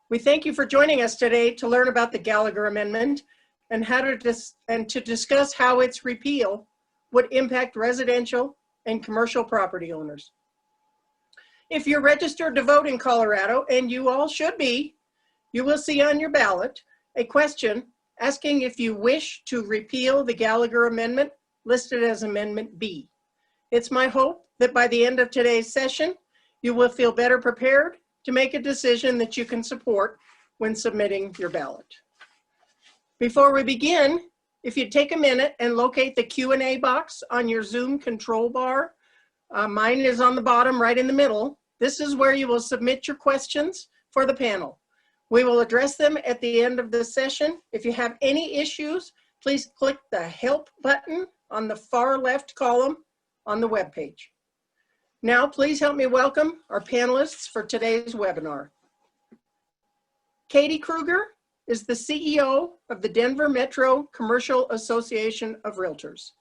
We thank you for joining us today to learn about the Gallagher Amendment and to discuss how its repeal would impact residential and commercial property owners. If you're registered to vote in Colorado, and you all should be, you will see on your ballot a question asking if you wish to repeal the Gallagher Amendment listed as Amendment B. It's my hope that by the end of today's session, you will feel better prepared to make a decision that you can support when submitting your ballot. Before we begin, if you'd take a minute and locate the Q&A box on your Zoom control bar, mine is on the bottom right in the middle. This is where you will submit your questions for the panel. We will address them at the end of the session. If you have any issues, please click the Help button on the far left column on the webpage. Now, please help me welcome our panelists for today's webinar. Katie Kruger is the CEO of the Denver Metro Commercial Association of Realtors.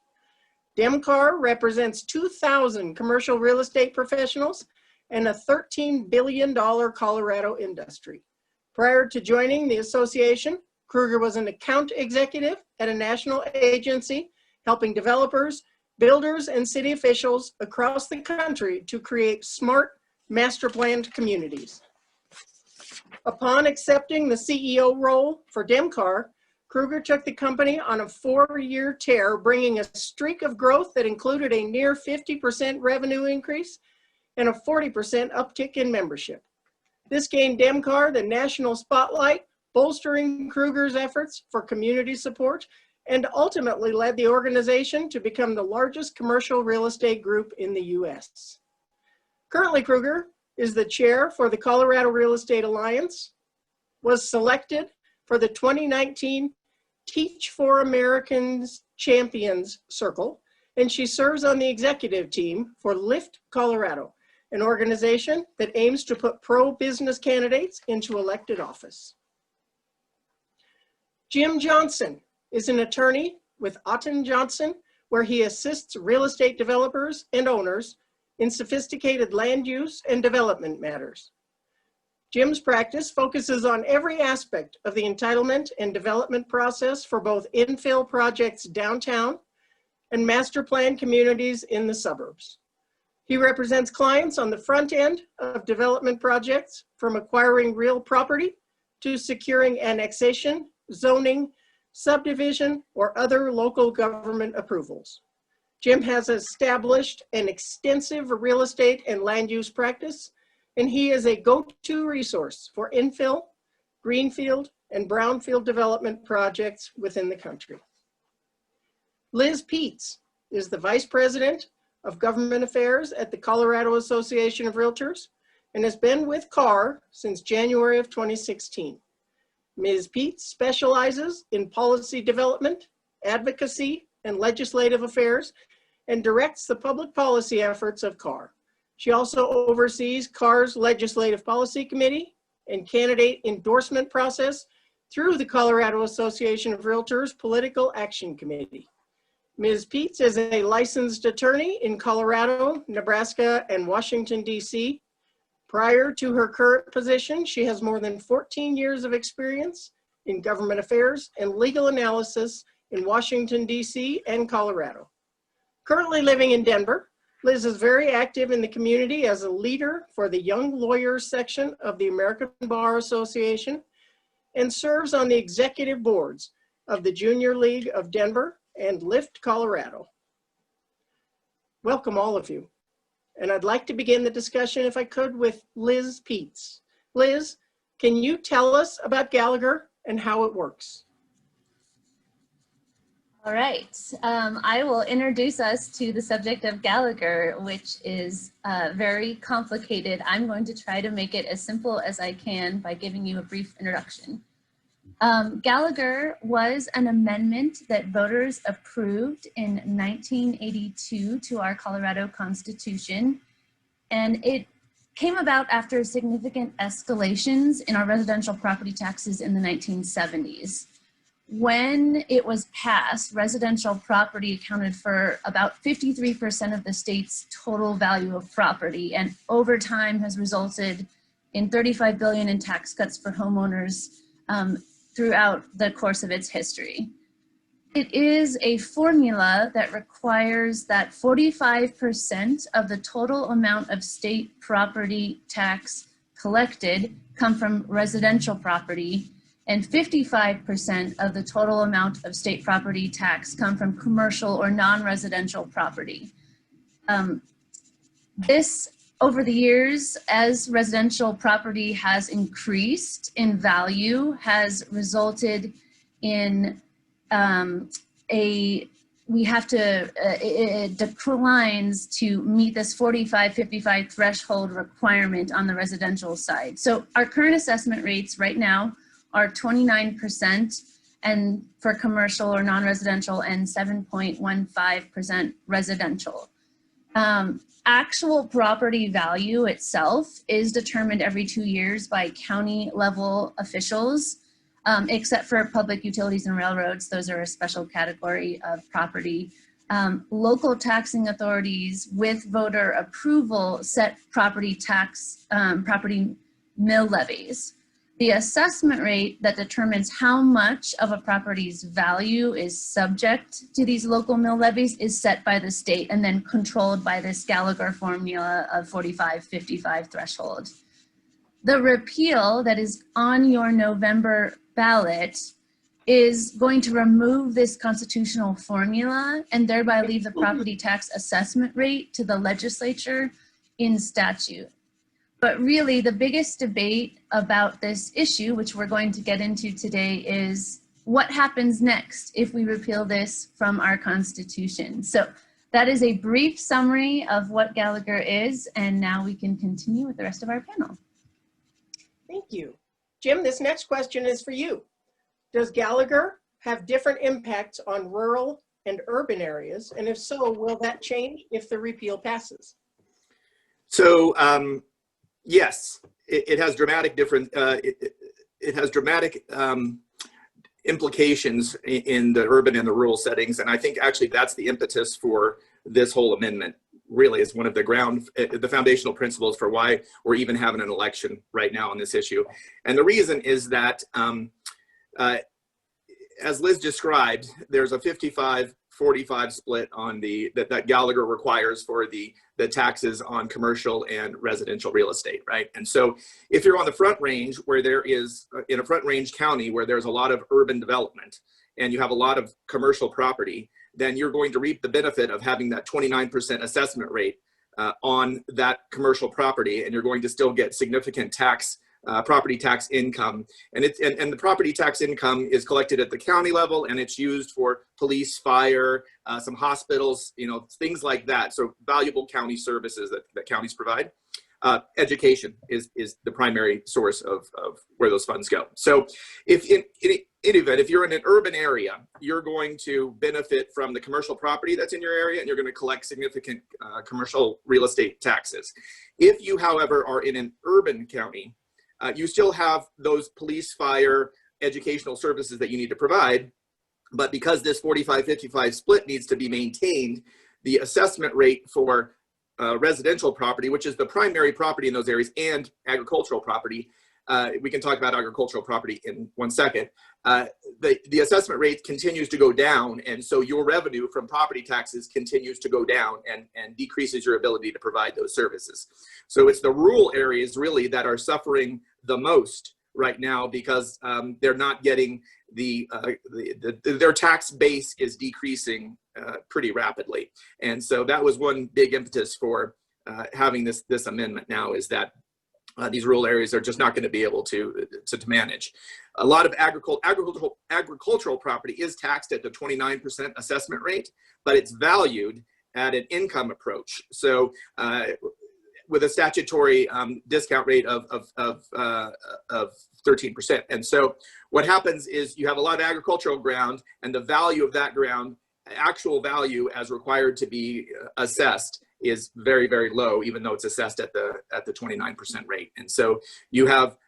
DEMCAR represents 2,000 commercial real estate professionals and a $13 billion Colorado industry. Prior to joining the association, Kruger was an account executive at a national agency helping developers, builders, and city officials across the country to create smart, master-planned communities. Upon accepting the CEO role for DEMCAR, Kruger took the company on a 4-year tear, bringing a streak of growth that included a near 50% revenue increase and a 40% uptick in membership. This gained DEMCAR the national spotlight, bolstering Kruger's efforts for community support, and ultimately led the organization to become the largest commercial real estate group in the U.S. Currently, Kruger is the chair for the Colorado Real Estate Alliance, was selected for the 2019 Teach for Americans Champions Circle, and she serves on the executive team for Lift Colorado, an organization that aims to put pro-business candidates into elected office. Jim Johnson is an attorney with Otten Johnson, where he assists real estate developers and owners in sophisticated land use and development matters. Jim's practice focuses on every aspect of the entitlement and development process for both infill projects downtown and master plan communities in the suburbs. He represents clients on the front end of development projects, from acquiring real property to securing annexation, zoning, subdivision, or other local government approvals. Jim has established an extensive real estate and land use practice, and he is a go-to resource for infill, greenfield, and brownfield development projects within the country. Liz Peets is the Vice President of Government Affairs at the Colorado Association of Realtors and has been with CAR since January of 2016. Ms. Peets specializes in policy development, advocacy, and legislative affairs, and directs the public policy efforts of CAR. She also oversees CAR's Legislative Policy Committee and candidate endorsement process through the Colorado Association of Realtors Political Action Committee. Ms. Peets is a licensed attorney in Colorado, Nebraska, and Washington, D.C. Prior to her current position, she has more than 14 years of experience in government affairs and legal analysis in Washington, D.C. and Colorado. Currently living in Denver, Liz is very active in the community as a leader for the Young Lawyers section of the American Bar Association and serves on the executive boards of the Junior League of Denver and Lift Colorado. Welcome, all of you. And I'd like to begin the discussion, if I could, with Liz Peets. Liz, can you tell us about Gallagher and how it works? All right, I will introduce us to the subject of Gallagher, which is very complicated. I'm going to try to make it as simple as I can by giving you a brief introduction. Gallagher was an amendment that voters approved in 1982 to our Colorado Constitution, and it came about after significant escalations in our residential property taxes in the 1970s. When it was passed, residential property accounted for about 53% of the state's total value of property, and over time has resulted in $35 billion in tax cuts for homeowners throughout the course of its history. It is a formula that requires that 45% of the total amount of state property tax collected come from residential property, and 55% of the total amount of state property tax come from commercial or non-residential property. This, over the years, as residential property has increased in value, has resulted in it declines to meet this 45-55 threshold requirement on the residential side. So our current assessment rates right now are 29% and for commercial or non-residential, and 7.15% residential. Actual property value itself is determined every 2 years by county level officials, except for public utilities and railroads. Those are a special category of property. Local taxing authorities with voter approval set property tax, property mill levies. The assessment rate that determines how much of a property's value is subject to these local mill levies is set by the state and then controlled by this Gallagher formula of 45-55 threshold. The repeal that is on your November ballot is going to remove this constitutional formula and thereby leave the property tax assessment rate to the legislature in statute. But really, the biggest debate about this issue, which we're going to get into today, is what happens next if we repeal this from our Constitution. So that is a brief summary of what Gallagher is, and now we can continue with the rest of our panel. Thank you. Jim, this next question is for you. Does Gallagher have different impacts on rural and urban areas? And if so, will that change if the repeal passes? So, yes, it has dramatic different. It has dramatic implications in the urban and the rural settings, and I think actually that's the impetus for this whole amendment. Really, is one of the foundational principles for why we're even having an election right now on this issue. And the reason is that, as Liz described, there's a 55-45 split on that Gallagher requires for the taxes on commercial and residential real estate, right? And so if you're on the Front Range, where there is, in a Front Range county where there's a lot of urban development and you have a lot of commercial property, then you're going to reap the benefit of having that 29% assessment rate on that commercial property, and you're going to still get significant tax, property tax income. And the property tax income is collected at the county level, and it's used for police, fire, some hospitals, things like that. So valuable county services that counties provide. Education is the primary source of where those funds go. So if in any event, if you're in an urban area, you're going to benefit from the commercial property that's in your area, and you're going to collect significant commercial real estate taxes. If you, however, are in an urban county, you still have those police, fire, educational services that you need to provide. But because this 45-55 split needs to be maintained, the assessment rate for residential property, which is the primary property in those areas, and agricultural property, we can talk about agricultural property in 1 second, the assessment rate continues to go down, and so your revenue from property taxes continues to go down and decreases your ability to provide those services. So it's the rural areas really that are suffering the most right now, because they're not getting their tax base is decreasing pretty rapidly. And so that was one big impetus for having this amendment now, is that these rural areas are just not going to be able to manage. A lot of agricultural property is taxed at the 29% assessment rate, but it's valued at an income approach. So with a statutory discount rate of 13%. And so what happens is you have a lot of agricultural ground, and the value of that ground, actual value as required to be assessed, is very, very low, even though it's assessed at the 29% rate. And so you have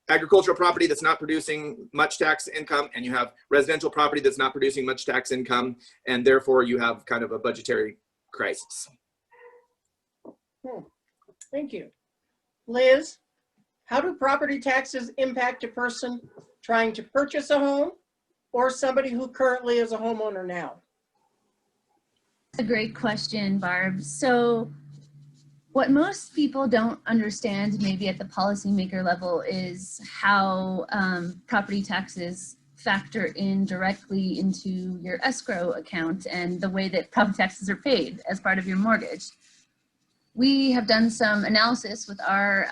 agricultural property that's not producing much tax income, and you have residential property that's not producing much tax income, and therefore you have kind of a budgetary crisis. Thank you. Liz, How do property taxes impact a person trying to purchase a home or somebody who currently is a homeowner now? A great question, Barb. So what most people don't understand, maybe at the policymaker level, is how property taxes factor in directly into your escrow account and the way that property taxes are paid as part of your mortgage. We have done some analysis with our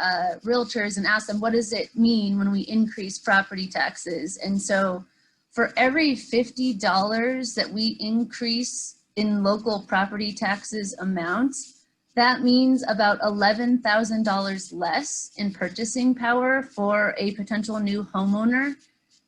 realtors and asked them, what does it mean when we increase property taxes? And so for every $50 that we increase in local property taxes amounts, that means about $11,000 less in purchasing power for a potential new homeowner.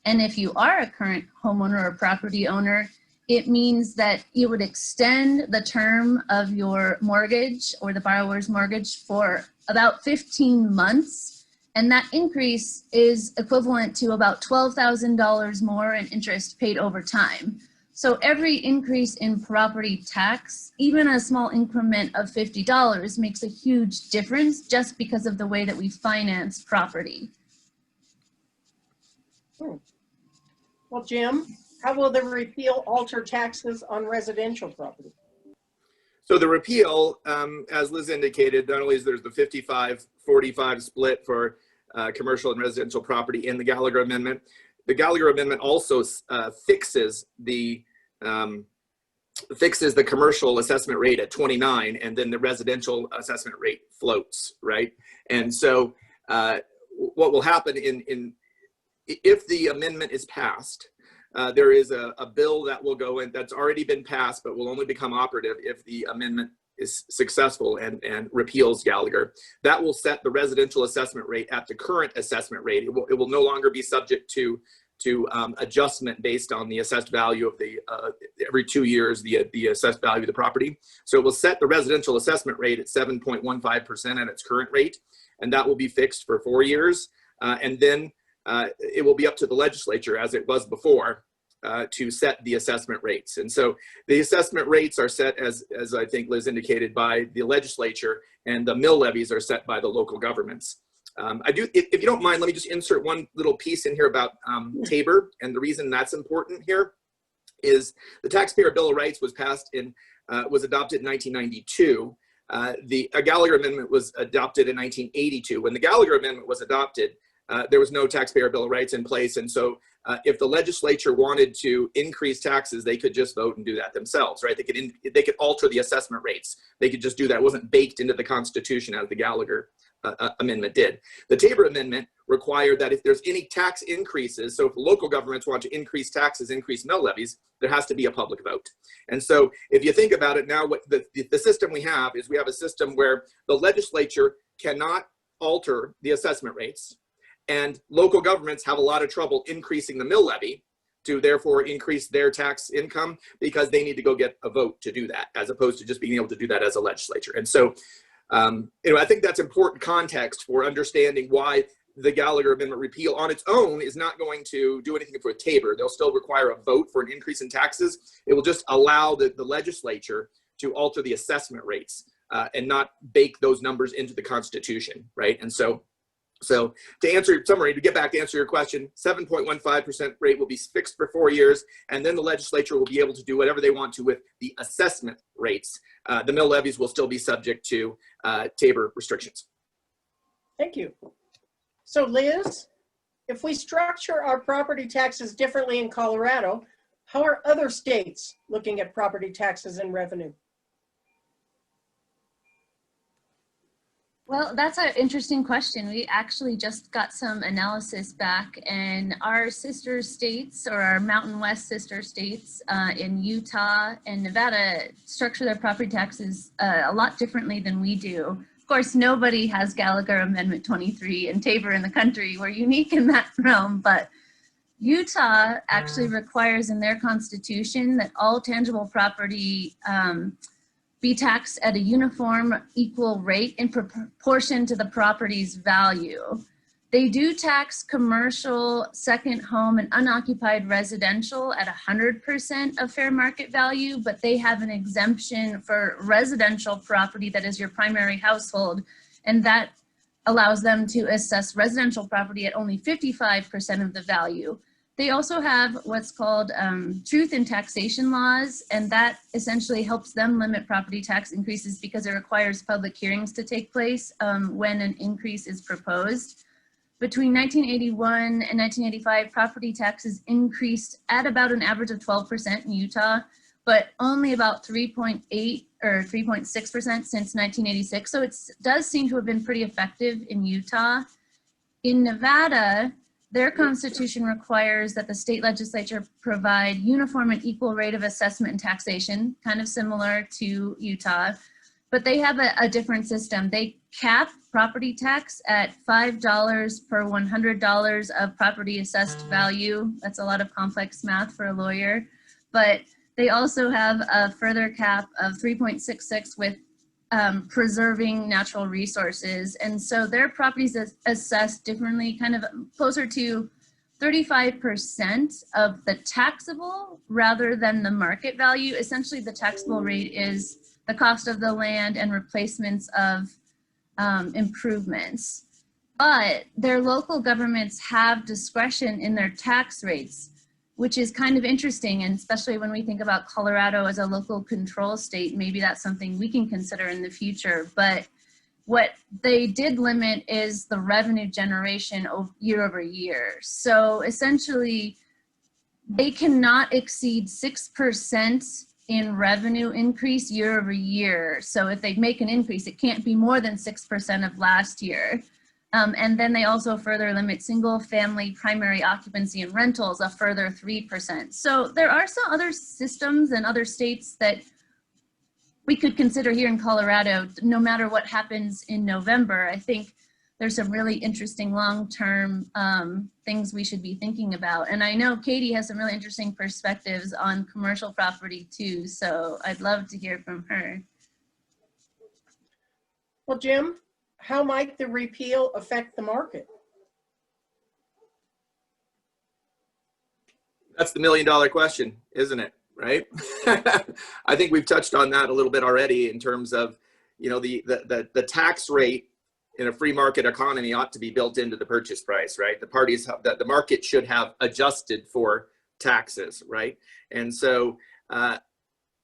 And if you are a current homeowner or property owner, it means that you would extend the term of your mortgage or the borrower's mortgage for about 15 months. And that increase is equivalent to about $12,000 more in interest paid over time. So every increase in property tax, even a small increment of $50, makes a huge difference just because of the way that we finance property. Well, Jim, how will the repeal alter taxes on residential property? So the repeal, as Liz indicated, not only is there's the 55-45 split for commercial and residential property in the Gallagher Amendment, the Gallagher Amendment also fixes the commercial assessment rate at 29, and then the residential assessment rate floats, right? And so what will happen if the amendment is passed, there is a bill that will go in that's already been passed, but will only become operative if the amendment is successful and repeals Gallagher. That will set the residential assessment rate at the current assessment rate. It will no longer be subject to adjustment based on the assessed value of the every 2 years the assessed value of the property. So it will set the residential assessment rate at 7.15% at its current rate, and that will be fixed for 4 years, and then it will be up to the legislature, as it was before, to set the assessment rates. And so the assessment rates are set, as I think Liz indicated, by the legislature, and the mill levies are set by the local governments. If you don't mind, let me just insert one little piece in here about Tabor. And the reason that's important here is the Taxpayer Bill of Rights was passed was adopted in 1992. The Gallagher Amendment was adopted in 1982. When the Gallagher Amendment was adopted, there was no Taxpayer Bill of Rights in place. And so if the legislature wanted to increase taxes, they could just vote and do that themselves, right? They could alter the assessment rates. They could just do that. It wasn't baked into the Constitution as the Gallagher Amendment did. The Tabor Amendment required that if there's any tax increases, so if local governments want to increase taxes, increase mill levies, there has to be a public vote. And so if you think about it now, what the system we have is we have a system where the legislature cannot alter the assessment rates, and local governments have a lot of trouble increasing the mill levy to therefore increase their tax income because they need to go get a vote to do that, as opposed to just being able to do that as a legislature. And so, I think that's important context for understanding why the Gallagher Amendment repeal on its own is not going to do anything for Tabor. They'll still require a vote for an increase in taxes. It will just allow the legislature to alter the assessment rates and not bake those numbers into the Constitution, right? And so to answer your summary, to get back to answer your question, 7.15% rate will be fixed for 4 years, and then the legislature will be able to do whatever they want to with the assessment rates. The mill levies will still be subject to Tabor restrictions. Thank you. So Liz, if we structure our property taxes differently in Colorado, how are other states looking at property taxes and revenue? Well, that's an interesting question. We actually just got some analysis back, and our sister states, or our Mountain West sister states in Utah and Nevada, structure their property taxes a lot differently than we do. Of course, nobody has Gallagher Amendment 23 and Tabor in the country. We're unique in that realm, but Utah actually requires in their constitution that all tangible property be taxed at a uniform, equal rate in proportion to the property's value. They do tax commercial, second home, and unoccupied residential at 100% of fair market value, but they have an exemption for residential property that is your primary household, and that allows them to assess residential property at only 55% of the value. They also have what's called truth in taxation laws, and that essentially helps them limit property tax increases because it requires public hearings to take place when an increase is proposed. Between 1981 and 1985, property taxes increased at about an average of 12% in Utah, but only about 3.8 or 3.6% since 1986. So it does seem to have been pretty effective in Utah. In Nevada, their constitution requires that the state legislature provide uniform and equal rate of assessment and taxation, kind of similar to Utah, but they have a different system. They cap property tax at $5 per $100 of property assessed value. That's a lot of complex math for a lawyer, but they also have a further cap of 3.66 with preserving natural resources. And so their properties is assessed differently, kind of closer to 35% of the taxable rather than the market value. Essentially, the taxable rate is the cost of the land and replacements of improvements. But their local governments have discretion in their tax rates, which is kind of interesting, and especially when we think about Colorado as a local control state, maybe that's something we can consider in the future. But what they did limit is the revenue generation year over year. So essentially, they cannot exceed 6% in revenue increase year over year. So if they make an increase, it can't be more than 6% of last year. And then they also further limit single family primary occupancy and rentals a further 3%. So there are some other systems and other states that we could consider here in Colorado, no matter what happens in November. I think there's some really interesting long-term things we should be thinking about. And I know Katie has some really interesting perspectives on commercial property too. So I'd love to hear from her. Well, Jim, how might the repeal affect the market? That's the million-dollar question, isn't it? Right? I think we've touched on that a little bit already in terms of, you know, the tax rate in a free market economy ought to be built into the purchase price, right? The parties have that the market should have adjusted for taxes, right? And so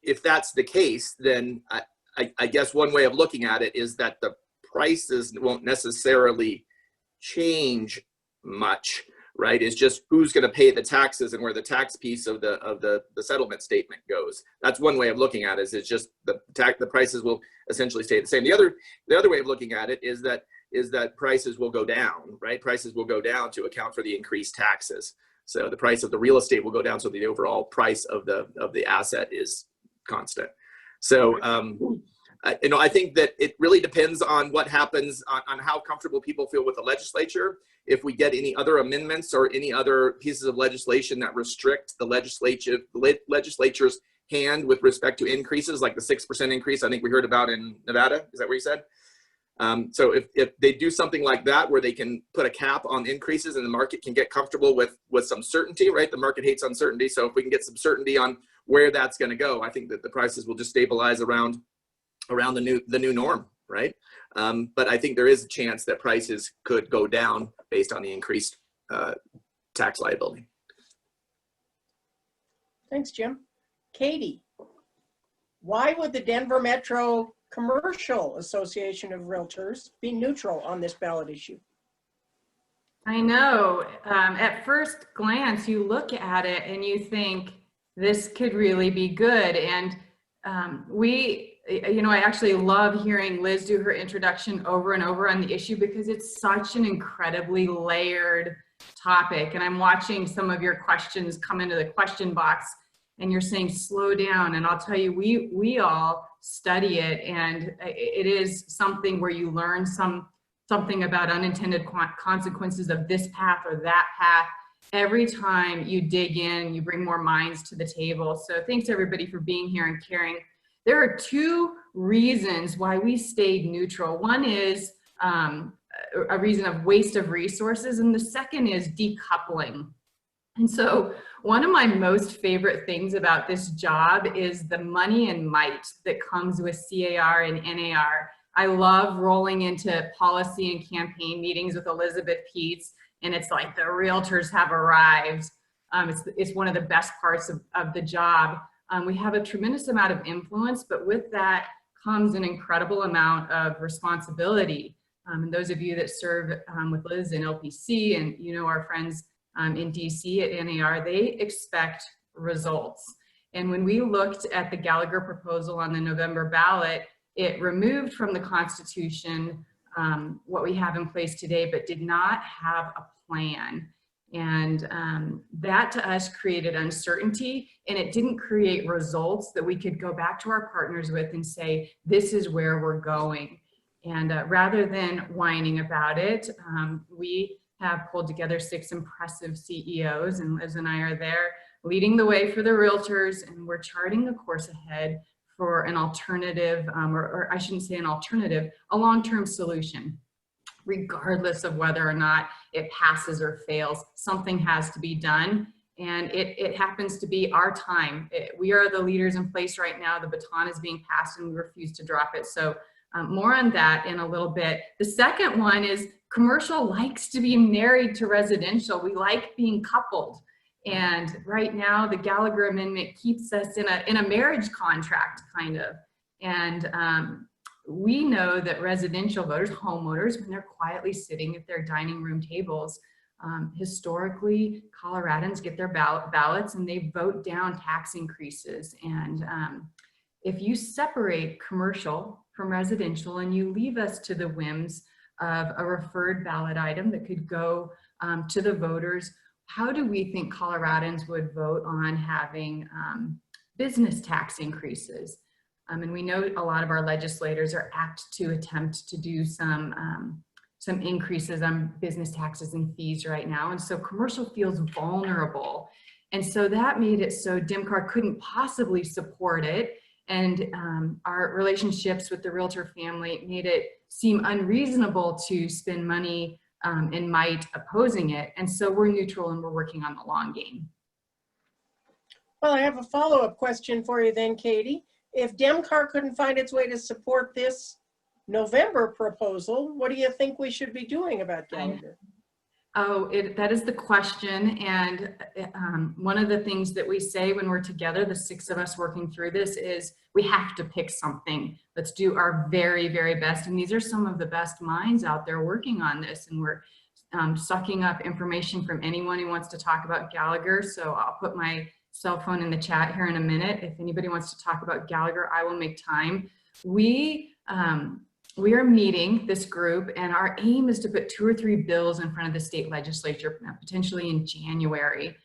if that's the case, then I guess one way of looking at it is that the prices won't necessarily change much, right? It's just who's going to pay the taxes and where the tax piece of the settlement statement goes. That's one way of looking at it. Is it's just the prices will essentially stay the same. The other way of looking at it is that prices will go down, right? Prices will go down to account for the increased taxes. So the price of the real estate will go down, so the overall price of the asset is constant. So you know, I think that it really depends on what happens, on how comfortable people feel with the legislature. If we get any other amendments or any other pieces of legislation that restrict the legislature's hand with respect to increases, like the 6% increase I think we heard about in Nevada. Is that what you said? So if they do something like that, where they can put a cap on increases and the market can get comfortable with some certainty, right? The market hates uncertainty. So if we can get some certainty on where that's going to go, I think that the prices will just stabilize around the new norm, right? But I think there is a chance that prices could go down based on the increased tax liability. Thanks, Jim. Katie, why would the Denver Metro Commercial Association of Realtors be neutral on this ballot issue? I know, at first glance, you look at it and you think this could really be good. And you know, I actually love hearing Liz do her introduction over and over on the issue because it's such an incredibly layered topic. And I'm watching some of your questions come into the question box and you're saying slow down. And I'll tell you, we all study it, and it is something where you learn something about unintended consequences of this path or that path. Every time you dig in, you bring more minds to the table. So thanks everybody for being here and caring. There are two reasons why we stayed neutral. One is a reason of waste of resources, and the second is decoupling. And so one of my most favorite things about this job is the money and might that comes with CAR and NAR. I love rolling into policy and campaign meetings with Elizabeth Peets, and it's like the realtors have arrived. It's one of the best parts of the job. We have a tremendous amount of influence, but with that comes an incredible amount of responsibility. And those of you that serve with Liz in LPC, and you know our friends in DC at NAR, they expect results. And when we looked at the Gallagher proposal on the November ballot, it removed from the Constitution what we have in place today, but did not have a plan. And that to us created uncertainty, and it didn't create results that we could go back to our partners with and say, this is where we're going. And rather than whining about it, we have pulled together 6 impressive CEOs, and Liz and I are there leading the way for the realtors, and we're charting a course ahead for an alternative, or I shouldn't say an alternative, a long-term solution. Regardless of whether or not it passes or fails, something has to be done, and it happens to be our time. We are the leaders in place right now. The baton is being passed, and we refuse to drop it. So more on that in a little bit. The second one is commercial likes to be married to residential. We like being coupled. And right now, the Gallagher Amendment keeps us in a marriage contract, kind of. And we know that residential voters, homeowners, when they're quietly sitting at their dining room tables, historically, Coloradans get their ballots and they vote down tax increases. And if you separate commercial from residential and you leave us to the whims of a referred ballot item that could go to the voters, how do we think Coloradans would vote on having business tax increases? And we know a lot of our legislators are apt to attempt to do some increases on business taxes and fees right now. And so commercial feels vulnerable. And so that made it so DEMCAR couldn't possibly support it. And our relationships with the realtor family made it seem unreasonable to spend money and might opposing it. And so we're neutral and we're working on the long game. Well, I have a follow-up question for you then, Katie. If DEMCAR couldn't find its way to support this November proposal, what do you think we should be doing about Gallagher? Oh, that is the question. And one of the things that we say when we're together, the 6 of us working through this, is we have to pick something. Let's do our very, very best. And these are some of the best minds out there working on this. And we're sucking up information from anyone who wants to talk about Gallagher. So I'll put my cell phone in the chat here in a minute. If anybody wants to talk about Gallagher, I will make time. We are meeting this group, and our aim is to put 2 or 3 bills in front of the state legislature, potentially in January.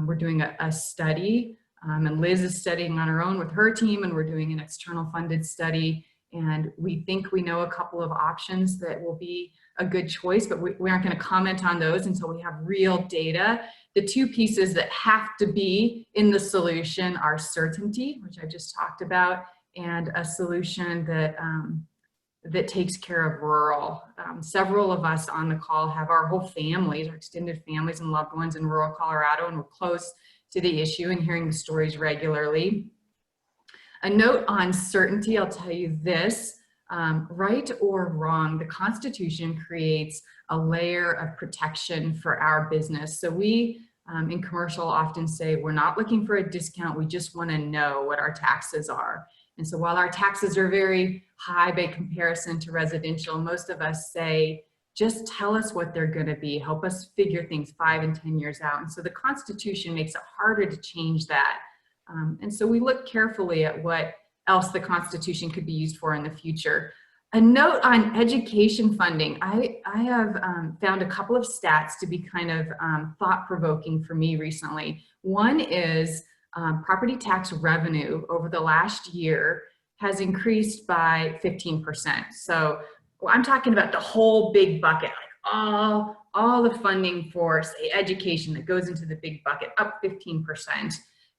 We're doing a study, and Liz is studying on her own with her team, and we're doing an external funded study. And we think we know a couple of options that will be a good choice, but we aren't going to comment on those until we have real data. The 2 pieces that have to be in the solution are certainty, which I just talked about, and a solution that that takes care of rural. Several of us on the call have our whole families, our extended families and loved ones in rural Colorado, and we're close to the issue and hearing the stories regularly. A note on certainty, I'll tell you this, right or wrong, the Constitution creates a layer of protection for our business. So we in commercial often say, we're not looking for a discount, we just want to know what our taxes are. And so while our taxes are very high by comparison to residential, most of us say, just tell us what they're going to be, help us figure things 5 and 10 years out. And so the Constitution makes it harder to change that. And so we look carefully at what else the Constitution could be used for in the future. A note on education funding. I have found a couple of stats to be kind of thought-provoking for me recently. One is property tax revenue over the last year has increased by 15%. So I'm talking about the whole big bucket, like all the funding for, say, education that goes into the big bucket, up 15%.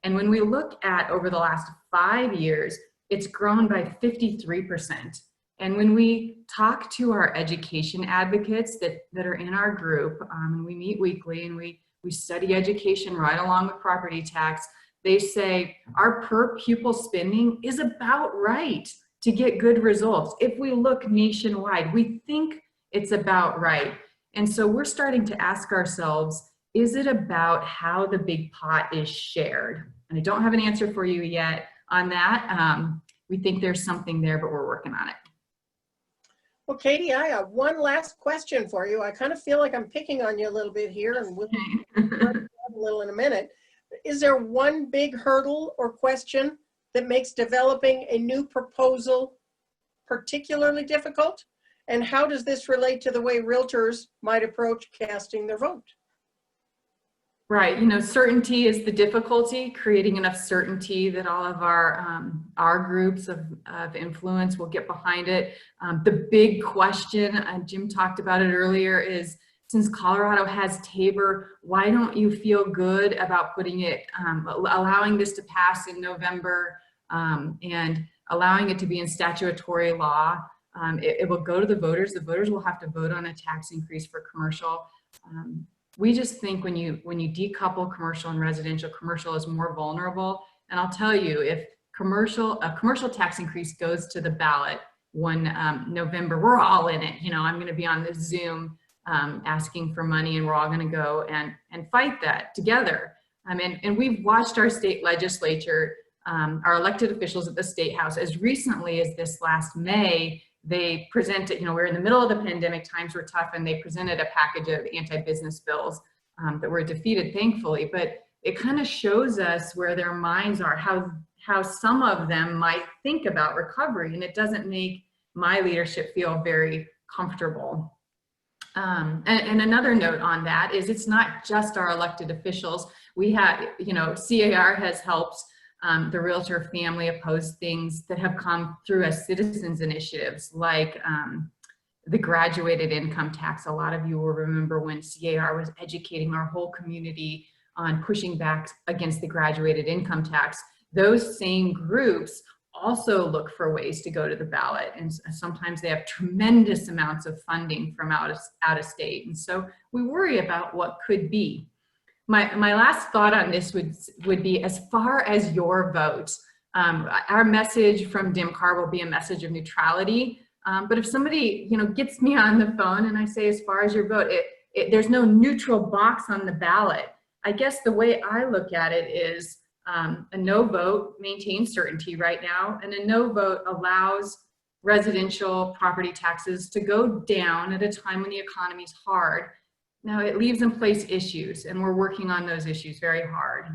And when we look at over the last 5 years, it's grown by 53%. And when we talk to our education advocates that are in our group, and we meet weekly and we study education right along with property tax, they say our per pupil spending is about right. to get good results. If we look nationwide, we think it's about right. And so we're starting to ask ourselves, is it about how the big pot is shared? And I don't have an answer for you yet on that. We think there's something there, but we're working on it. Well, Katie, I have one last question for you. I kind of feel like I'm picking on you a little bit here, and we'll a little in a minute. Is there one big hurdle or question that makes developing a new proposal particularly difficult? And how does this relate to the way realtors might approach casting their vote? Right, you know, certainty is the difficulty, creating enough certainty that all of our groups of influence will get behind it. The big question, Jim talked about it earlier, is since Colorado has Tabor, why don't you feel good about putting it, allowing this to pass in November and allowing it to be in statutory law? It will go to the voters. The voters will have to vote on a tax increase for commercial. We just think when you decouple commercial and residential, commercial is more vulnerable. And I'll tell you, if a commercial tax increase goes to the ballot one November, we're all in it. You know, I'm going to be on this Zoom asking for money, and we're all going to go and fight that together. And we've watched our state legislature, our elected officials at the state house, as recently as this last May. They presented, you know, we're in the middle of the pandemic, times were tough, and they presented a package of anti-business bills that were defeated, thankfully. But it kind of shows us where their minds are, how some of them might think about recovery, and it doesn't make my leadership feel very comfortable. And another note on that is it's not just our elected officials. We have, you know, CAR has helped the realtor family oppose things that have come through as citizens initiatives, like the graduated income tax. A lot of you will remember when CAR was educating our whole community on pushing back against the graduated income tax. Those same groups also look for ways to go to the ballot, and sometimes they have tremendous amounts of funding from out of state, and so we worry about what could be. My last thought on this would be, as far as your vote, our message from DMCAR will be a message of neutrality. But if somebody, you know, gets me on the phone and I say, as far as your vote, there's no neutral box on the ballot. I guess the way I look at it is a no vote maintains certainty right now, and a no vote allows residential property taxes to go down at a time when the economy is hard. Now, it leaves in place issues, and we're working on those issues very hard,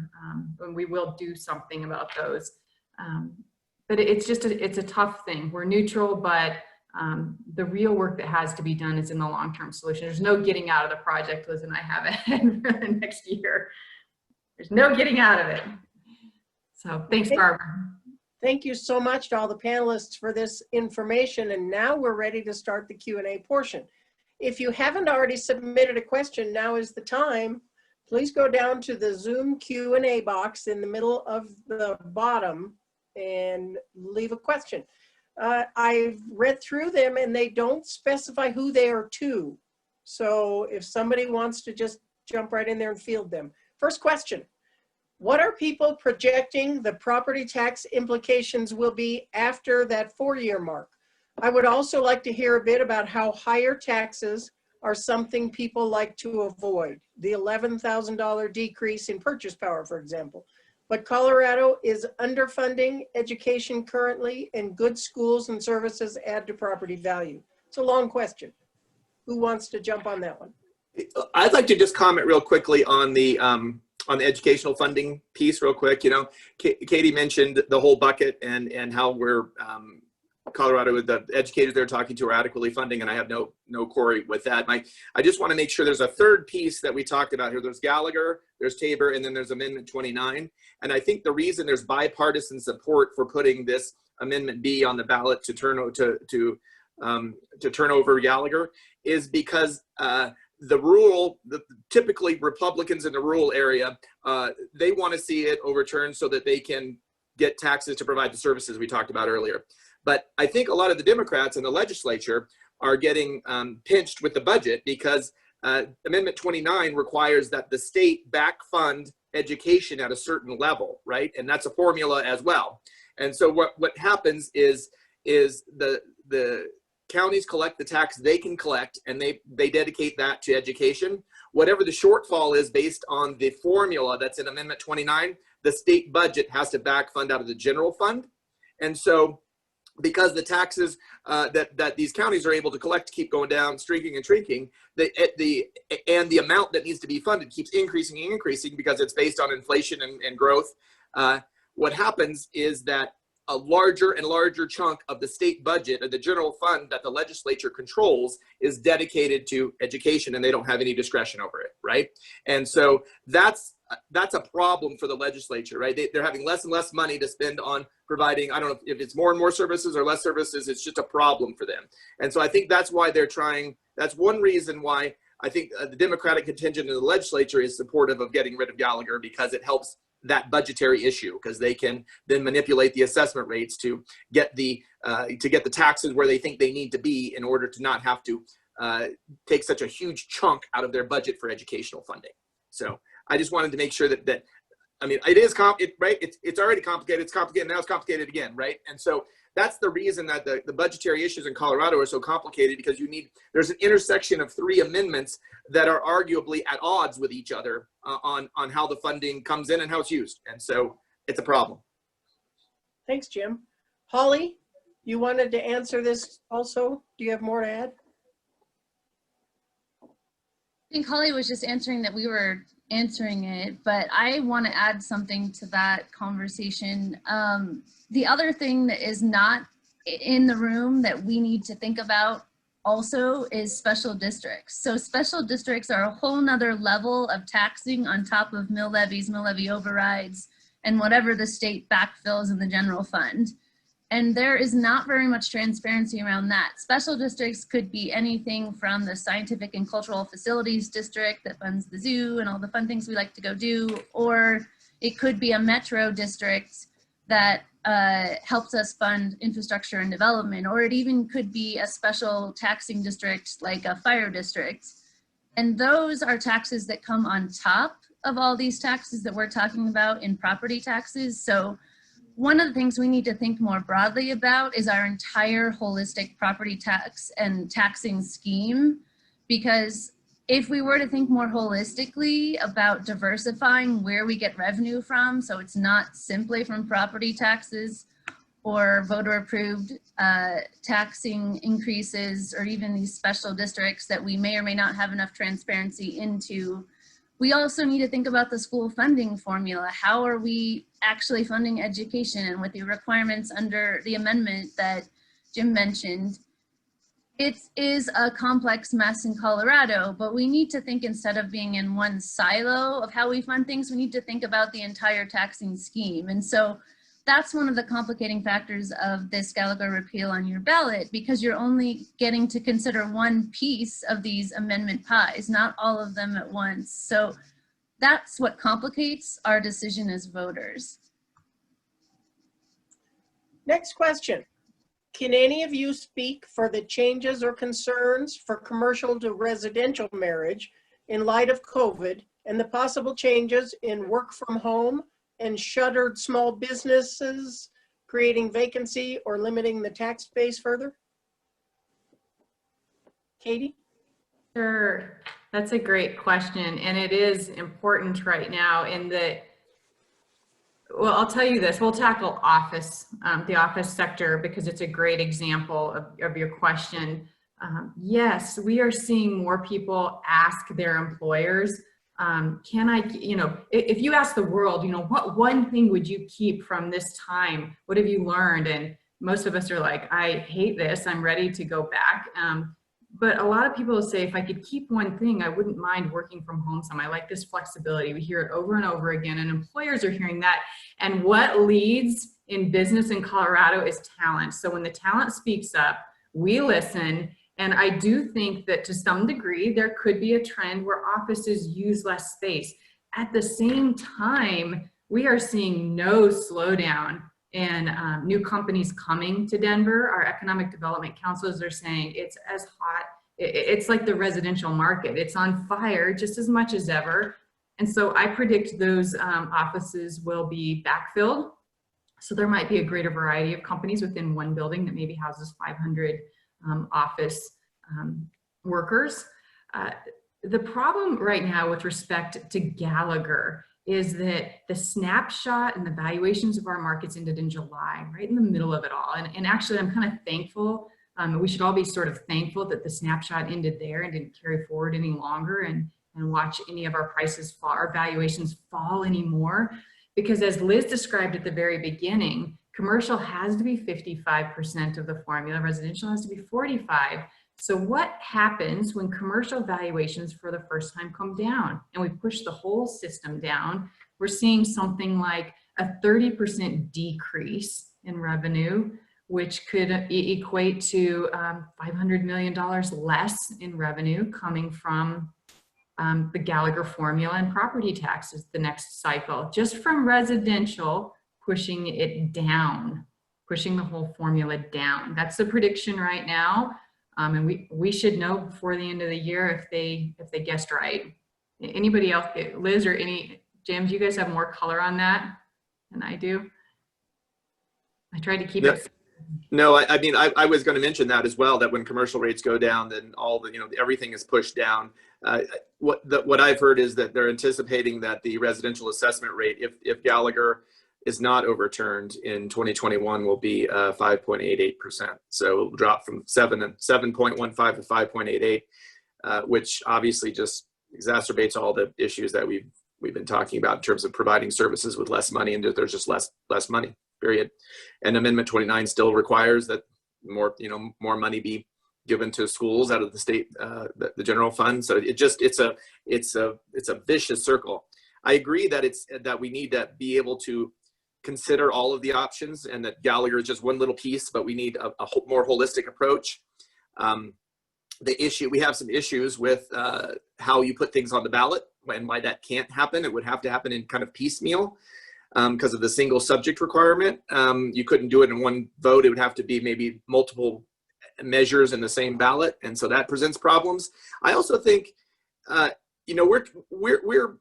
and we will do something about those. But it's a tough thing. We're neutral, but the real work that has to be done is in the long-term solution. There's no getting out of the project Liz and I have ahead for the next year. There's no getting out of it. So thanks, Barbara. Thank you so much to all the panelists for this information. And now we're ready to start the Q&A portion. If you haven't already submitted a question, now is the time. Please go down to the Zoom Q&A box in the middle of the bottom and leave a question. I've read through them and they don't specify who they are to. So if somebody wants to just jump right in there and field them. First question, what are people projecting the property tax implications will be after that 4-year mark? I would also like to hear a bit about how higher taxes are something people like to avoid. The $11,000 decrease in purchase power, for example. But Colorado is underfunding education currently, and good schools and services add to property value. It's a long question. Who wants to jump on that one? I'd like to just comment real quickly on the educational funding piece real quick. You know, Katie mentioned the whole bucket and how we're Colorado, the educators they're talking to are adequately funding, and I have no quarry with that. I just want to make sure there's a third piece that we talked about here. There's Gallagher, there's Tabor, and then there's Amendment 29. And I think the reason there's bipartisan support for putting this Amendment B on the ballot to turn over Gallagher is because typically Republicans in the rural area, they want to see it overturned so that they can get taxes to provide the services we talked about earlier. But I think a lot of the Democrats in the legislature are getting pinched with the budget because Amendment 29 requires that the state back fund education at a certain level, right? And that's a formula as well. And so what happens is is the counties collect the tax they can collect, and they dedicate that to education. Whatever the shortfall is based on the formula that's in Amendment 29, the state budget has to back fund out of the general fund. And so because the taxes that these counties are able to collect keep going down, shrinking and shrinking, the amount that needs to be funded keeps increasing and increasing because it's based on inflation and growth. What happens is that a larger and larger chunk of the state budget, or the general fund that the legislature controls, is dedicated to education, and they don't have any discretion over it, right? And so that's a problem for the legislature, right? They're having less and less money to spend on providing, I don't know if it's more and more services or less services, it's just a problem for them. And so I think that's why they're trying, that's one reason why I think the Democratic contingent in the legislature is supportive of getting rid of Gallagher, because it helps that budgetary issue, because they can then manipulate the assessment rates to get the taxes where they think they need to be in order to not have to take such a huge chunk out of their budget for educational funding. So I just wanted to make sure that I mean, it is right. It's already complicated. It's complicated. Now it's complicated again, right? And so that's the reason that the budgetary issues in Colorado are so complicated, because there's an intersection of 3 amendments that are arguably at odds with each other on how the funding comes in and how it's used. And so it's a problem. Thanks, Jim. Holly, you wanted to answer this also. Do you have more to add? I think Holly was just answering that we were answering it, but I want to add something to that conversation. The other thing that is not in the room that we need to think about also is special districts. So special districts are a whole nother level of taxing on top of mill levies, mill levy overrides, and whatever the state backfills in the general fund. And there is not very much transparency around that. Special districts could be anything from the scientific and cultural facilities district that funds the zoo and all the fun things we like to go do, or it could be a metro district that helps us fund infrastructure and development, or it even could be a special taxing district like a fire district. And those are taxes that come on top of all these taxes that we're talking about in property taxes. So one of the things we need to think more broadly about is our entire holistic property tax and taxing scheme, because if we were to think more holistically about diversifying where we get revenue from, so it's not simply from property taxes or voter approved taxing increases, or even these special districts that we may or may not have enough transparency into, we also need to think about the school funding formula. How are we actually funding education? And with the requirements under the amendment that Jim mentioned, it is a complex mess in Colorado, but we need to think, instead of being in one silo of how we fund things, we need to think about the entire taxing scheme. And so that's one of the complicating factors of this Gallagher repeal on your ballot, because you're only getting to consider one piece of these amendment pies, not all of them at once. So that's what complicates our decision as voters. Next question. Can any of you speak for the changes or concerns for commercial to residential marriage in light of COVID and the possible changes in work from home and shuttered small businesses, creating vacancy or limiting the tax base further? Katie? Sure, that's a great question. And it is important right now in that, well, I'll tell you this, we'll tackle the office sector, because it's a great example of your question. Yes, we are seeing more people ask their employers, can I, if you ask the world, what one thing would you keep from this time? What have you learned? And most of us are like, I hate this, I'm ready to go back. But a lot of people say, if I could keep one thing, I wouldn't mind working from home some. I like this flexibility. We hear it over and over again, and employers are hearing that. And what leads in business in Colorado is talent. So when the talent speaks up, we listen. And I do think that to some degree, there could be a trend where offices use less space. At the same time, we are seeing no slowdown in new companies coming to Denver. Our economic development councils are saying it's as hot. It's like the residential market. It's on fire just as much as ever. And so I predict those offices will be backfilled. So there might be a greater variety of companies within one building that maybe houses 500 office workers. The problem right now with respect to Gallagher is that the snapshot and the valuations of our markets ended in July, right in the middle of it all. And actually, I'm kind of thankful. We should all be sort of thankful that the snapshot ended there and didn't carry forward any longer and watch any of our prices fall, our valuations fall anymore. Because as Liz described at the very beginning, commercial has to be 55% of the formula, residential has to be 45%. So what happens when commercial valuations for the first time come down and we push the whole system down? We're seeing something like a 30% decrease in revenue, which could equate to $500 million less in revenue coming from the Gallagher formula and property taxes the next cycle, just from residential pushing it down, pushing the whole formula down. That's the prediction right now. And we should know before the end of the year if they guessed right. Anybody else, Liz or Jim, do you guys have more color on that than I do? I tried to keep it. No, I mean, I was going to mention that as well, that when commercial rates go down, then all the, everything is pushed down. What I've heard is that they're anticipating that the residential assessment rate, if Gallagher is not overturned in 2021, will be 5.88%. So it'll drop from 7.15 to 5.88, which obviously just exacerbates all the issues that we've been talking about in terms of providing services with less money, and there's just less money, period. And Amendment 29 still requires that more money be given to schools out of the state, the general fund. So it's a vicious circle. I agree that we need to be able to consider all of the options, and that Gallagher is just one little piece, but we need a more holistic approach. We have some issues with how you put things on the ballot and why that can't happen. It would have to happen in kind of piecemeal because of the single subject requirement. You couldn't do it in one vote. It would have to be maybe multiple measures in the same ballot, and so that presents problems. I also think, we're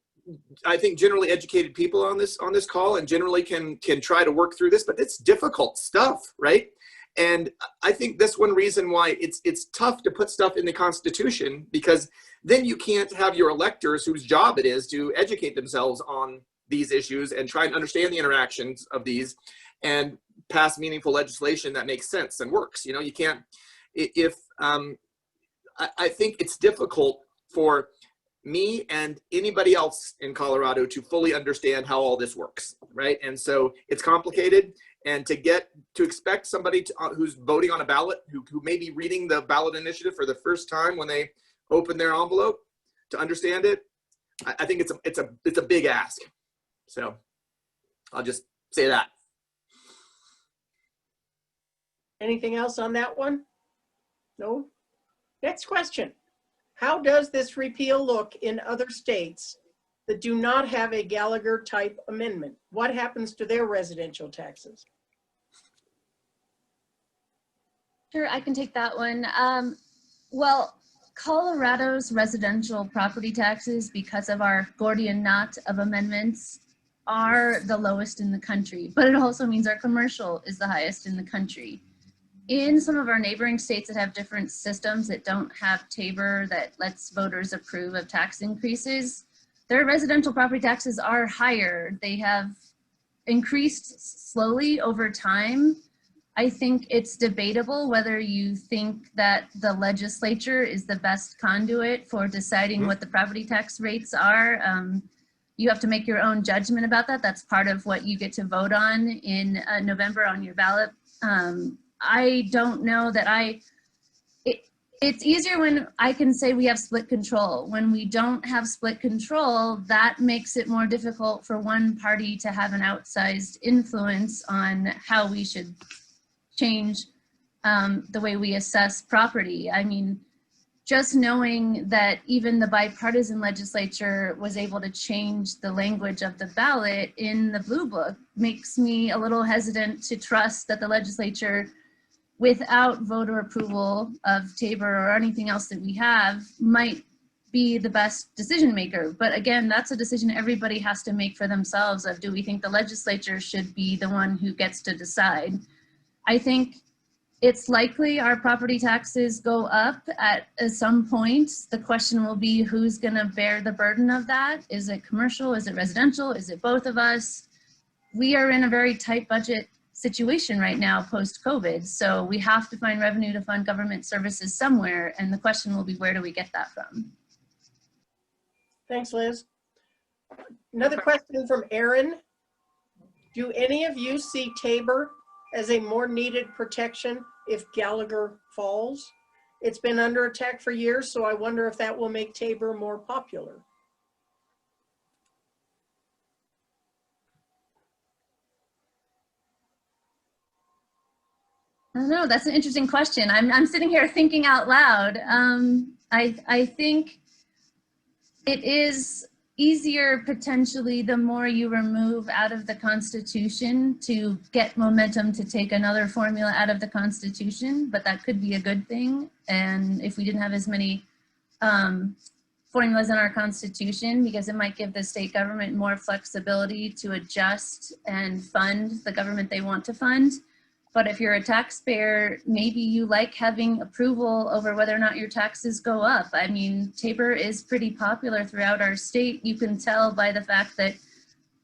I think generally educated people on this call, and generally can try to work through this, but it's difficult stuff, right? And I think that's one reason why it's tough to put stuff in the Constitution, because then you can't have your electors, whose job it is to educate themselves on these issues and try and understand the interactions of these and pass meaningful legislation that makes sense and works. You can't, I think it's difficult for me and anybody else in Colorado to fully understand how all this works, right? And so it's complicated, and to expect somebody who's voting on a ballot, who may be reading the ballot initiative for the first time when they open their envelope, to understand it, I think it's a big ask. So I'll just say that. Anything else on that one? No? Next question. How does this repeal look in other states that do not have a Gallagher type amendment? What happens to their residential taxes? Sure, I can take that one. Well, Colorado's residential property taxes, because of our Gordian knot of amendments, are the lowest in the country, but it also means our commercial is the highest in the country. In some of our neighboring states that have different systems that don't have Tabor that lets voters approve of tax increases, their residential property taxes are higher. They have increased slowly over time. I think it's debatable whether you think that the legislature is the best conduit for deciding what the property tax rates are. You have to make your own judgment about that. That's part of what you get to vote on in November on your ballot. I don't know that it's easier when I can say we have split control. When we don't have split control, that makes it more difficult for one party to have an outsized influence on how we should change the way we assess property. I mean, just knowing that even the bipartisan legislature was able to change the language of the ballot in the Blue Book makes me a little hesitant to trust that the legislature, without voter approval of Tabor or anything else that we have, might be the best decision maker. But again, that's a decision everybody has to make for themselves of, do we think the legislature should be the one who gets to decide? I think it's likely our property taxes go up at some point. The question will be, who's gonna bear the burden of that? Is it commercial? Is it residential? Is it both of us? We are in a very tight budget situation right now post-COVID. So we have to find revenue to fund government services somewhere. And the question will be, where do we get that from? Thanks, Liz. Another question from Aaron. Do any of you see Tabor as a more needed protection if Gallagher falls? It's been under attack for years, so I wonder if that will make Tabor more popular. I don't know, that's an interesting question. I'm sitting here thinking out loud. I think it is easier potentially the more you remove out of the Constitution to get momentum to take another formula out of the Constitution, but that could be a good thing. And if we didn't have as many formulas in our Constitution, because it might give the state government more flexibility to adjust and fund the government they want to fund. But if you're a taxpayer, maybe you like having approval over whether or not your taxes go up. I mean, Tabor is pretty popular throughout our state. You can tell by the fact that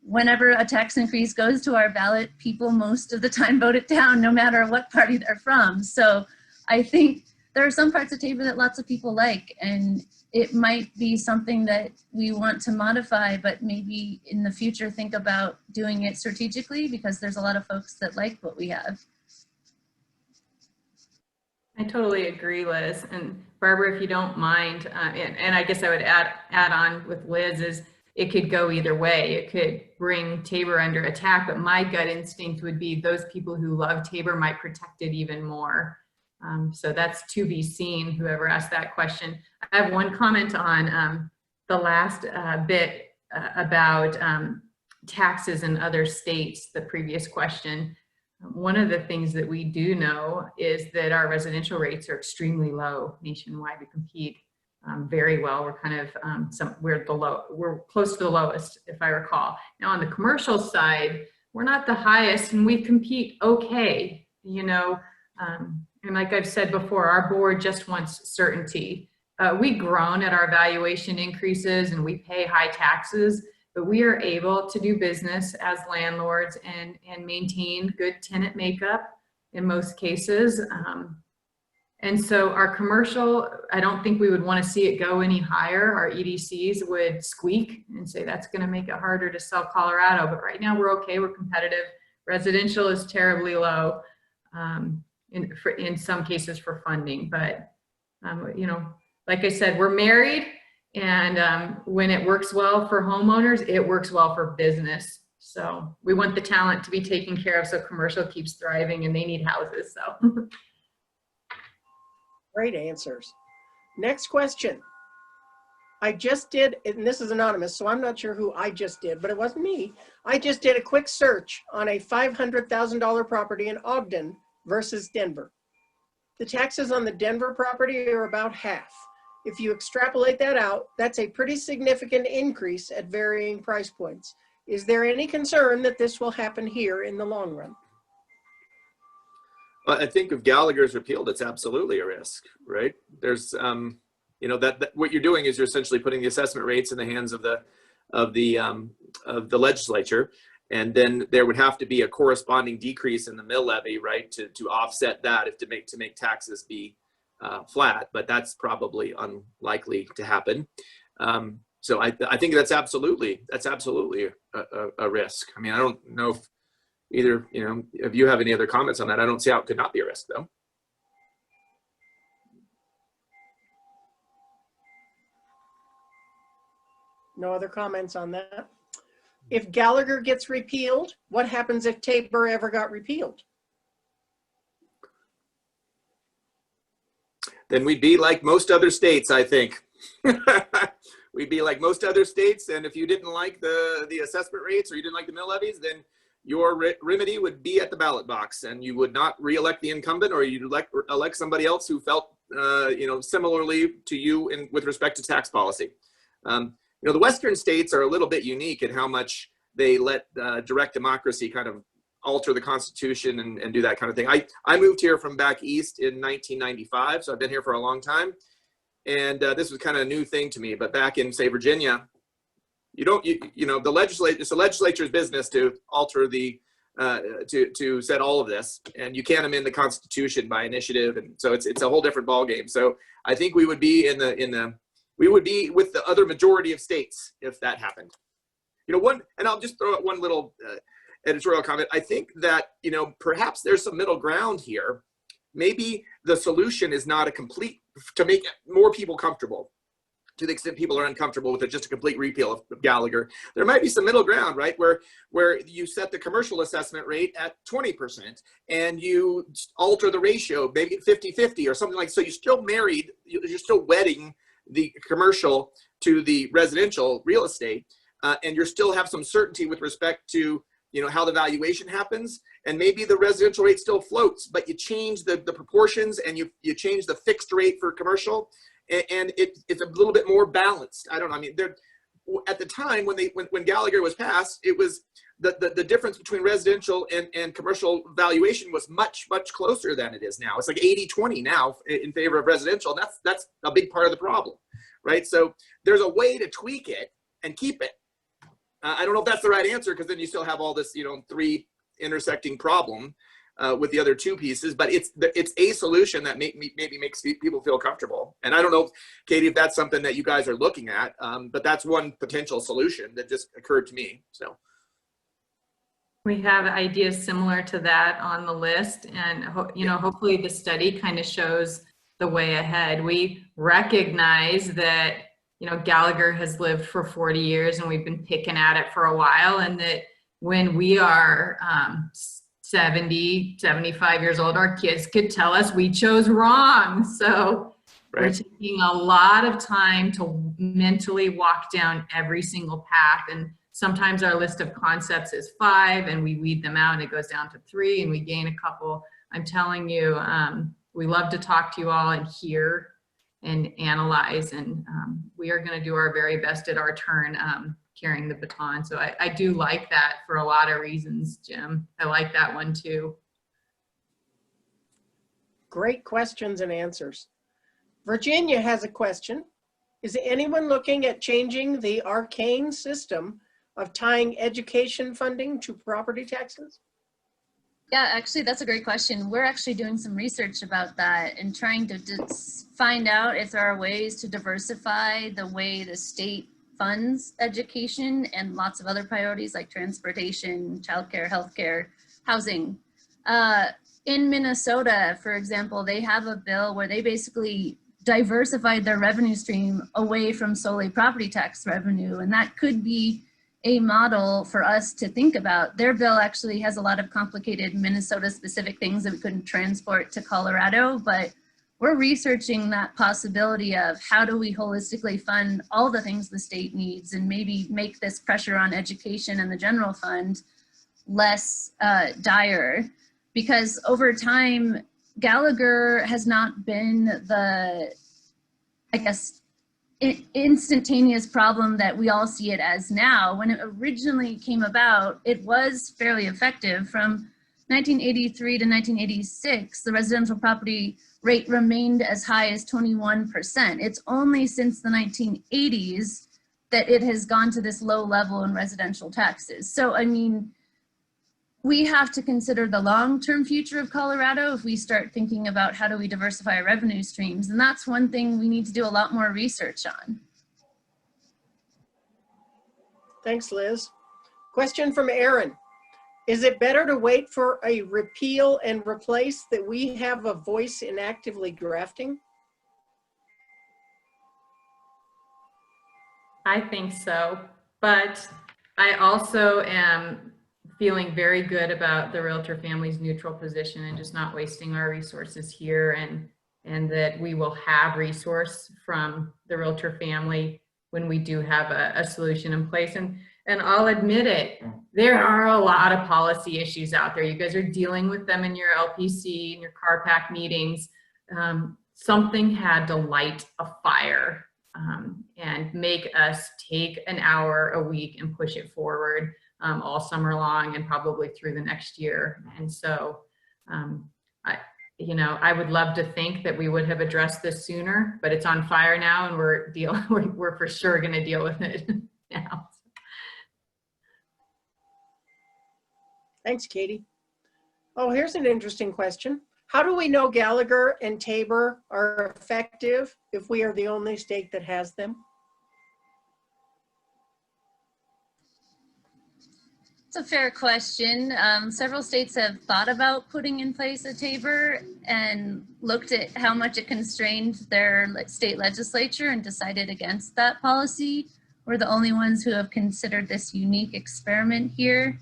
whenever a tax increase goes to our ballot, people most of the time vote it down, no matter what party they're from. So I think there are some parts of Tabor that lots of people like, and it might be something that we want to modify, but maybe in the future think about doing it strategically, because there's a lot of folks that like what we have. I totally agree, Liz. And Barbara, if you don't mind, and I guess I would add on with Liz, is it could go either way. It could bring Tabor under attack, but my gut instinct would be those people who love Tabor might protect it even more. So that's to be seen, whoever asked that question. I have one comment on the last bit about taxes in other states, the previous question. One of the things that we do know is that our residential rates are extremely low nationwide. We compete very well. We're kind of we're close to the lowest, if I recall. Now on the commercial side, we're not the highest, and we compete okay. You know, and like I've said before, our board just wants certainty. We groan at our valuation increases, and we pay high taxes. But we are able to do business as landlords and maintain good tenant makeup in most cases. And so our commercial, I don't think we would want to see it go any higher. Our EDCs would squeak and say that's going to make it harder to sell Colorado. But right now we're okay, we're competitive. Residential is terribly low in some cases for funding. But, you know, like I said, we're married. And when it works well for homeowners, it works well for business. So we want the talent to be taken care of so commercial keeps thriving, and they need houses. So Great answers. Next question. I just did, and this is anonymous, so I'm not sure who I just did, but it wasn't me. I just did a quick search on a $500,000 property in Ogden versus Denver. The taxes on the Denver property are about half. If you extrapolate that out, that's a pretty significant increase at varying price points. Is there any concern that this will happen here in the long run? Well, I think if Gallagher's repealed, it's absolutely a risk, right? There's, you know, that what you're doing is you're essentially putting the assessment rates in the hands of the legislature, and then there would have to be a corresponding decrease in the mill levy, right, to offset that, to make taxes be flat, but that's probably unlikely to happen. So I think that's absolutely a risk. I mean, I don't know if either, you know, if you have any other comments on that. I don't see how it could not be a risk, though. No other comments on that. If Gallagher gets repealed, what happens if Tabor ever got repealed? Then we'd be like most other states, I think. We'd be like most other states, and if you didn't like the assessment rates or you didn't like the mill levies, then your remedy would be at the ballot box, and you would not re-elect the incumbent, or you'd elect somebody else who felt, similarly to you with respect to tax policy. The Western states are a little bit unique in how much they let direct democracy kind of alter the Constitution and do that kind of thing. I moved here from back east in 1995, so I've been here for a long time. And this was kind of a new thing to me. But back in, say, Virginia, it's the legislature's business to alter to set all of this, and you can't amend the Constitution by initiative, and so it's a whole different ballgame. So I think we would be we would be with the other majority of states if that happened. And I'll just throw out one little editorial comment. I think that perhaps there's some middle ground here. Maybe the solution is not to make more people comfortable. To the extent people are uncomfortable with just a complete repeal of Gallagher, there might be some middle ground, right? Where you set the commercial assessment rate at 20% and you alter the ratio, maybe 50-50 or something like, so you're still wedding the commercial to the residential real estate, and you still have some certainty with respect to how the valuation happens, and maybe the residential rate still floats, but you change the proportions and you change the fixed rate for commercial, and it's a little bit more balanced. I don't know. I mean, at the time when Gallagher was passed, it was the difference between residential and commercial valuation was much closer than it is now. It's like 80-20 now in favor of residential. And that's a big part of the problem, right? So there's a way to tweak it and keep it. I don't know if that's the right answer, because then you still have all this, three intersecting problem with the other two pieces, but it's a solution that maybe makes people feel comfortable. And I don't know, Katie, if that's something that you guys are looking at, but that's one potential solution that just occurred to me. So we have ideas similar to that on the list, and hopefully the study kind of shows the way ahead. We recognize that Gallagher has lived for 40 years and we've been picking at it for a while, and that when we are 70, 75 years old, our kids could tell us we chose wrong. So right. We're taking a lot of time to mentally walk down every single path. And sometimes our list of concepts is 5 and we weed them out and it goes down to 3 and we gain a couple. I'm telling you, we love to talk to you all and hear and analyze, and we are going to do our very best at our turn carrying the baton. So I do like that for a lot of reasons, Jim. I like that one too. Great questions and answers. Virginia has a question. Is anyone looking at changing the arcane system of tying education funding to property taxes? Yeah, actually, that's a great question. We're actually doing some research about that and trying to find out if there are ways to diversify the way the state funds education and lots of other priorities like transportation, childcare, healthcare, housing. In Minnesota, for example, they have a bill where they basically diversified their revenue stream away from solely property tax revenue, and that could be a model for us to think about. Their bill actually has a lot of complicated Minnesota-specific things that we couldn't transport to Colorado, but we're researching that possibility of how do we holistically fund all the things the state needs and maybe make this pressure on education and the general fund less dire. Because over time, Gallagher has not been the, I guess, instantaneous problem that we all see it as now. When it originally came about, it was fairly effective. From 1983 to 1986, the residential property rate remained as high as 21%. It's only since the 1980s that it has gone to this low level in residential taxes. So, I mean, we have to consider the long-term future of Colorado if we start thinking about how do we diversify our revenue streams. And that's one thing we need to do a lot more research on. Thanks, Liz. Question from Aaron. Is it better to wait for a repeal and replace that we have a voice in actively drafting? I think so, but I also am feeling very good about the realtor family's neutral position and just not wasting our resources here, and that we will have resource from the realtor family when we do have a solution in place. And And I'll admit it, there are a lot of policy issues out there. You guys are dealing with them in your LPC and your CARPAC meetings. Something had to light a fire and make us take an hour a week and push it forward all summer long and probably through the next year. And so, I would love to think that we would have addressed this sooner, but it's on fire now, and we're for sure going to deal with it now. Thanks, Katie. Oh, here's an interesting question. How do we know Gallagher and Tabor are effective if we are the only state that has them? It's a fair question. Several states have thought about putting in place a Tabor and looked at how much it constrained their state legislature and decided against that policy. We're the only ones who have considered this unique experiment here.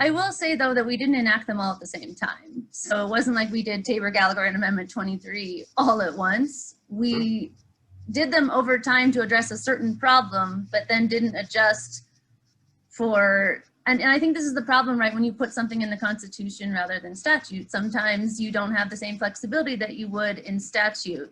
I will say, though, that we didn't enact them all at the same time. So it wasn't like we did Tabor, Gallagher, and Amendment 23 all at once. We did them over time to address a certain problem, but then didn't adjust for, and I think this is the problem, right? When you put something in the Constitution rather than statute, sometimes you don't have the same flexibility that you would in statute.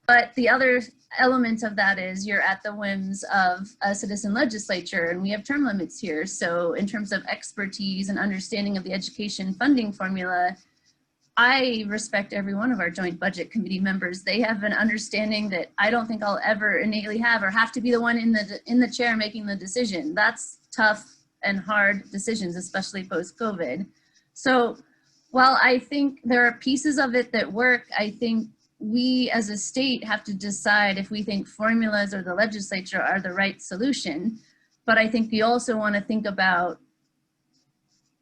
But the other element of that is you're at the whims of a citizen legislature, and we have term limits here. So in terms of expertise and understanding of the education funding formula, I respect every one of our joint budget committee members. They have an understanding that I don't think I'll ever innately have, or have to be the one in the chair making the decision. That's tough and hard decisions, especially post-COVID. So while I think there are pieces of it that work, I think we as a state have to decide if we think formulas or the legislature are the right solution. But I think we also want to think about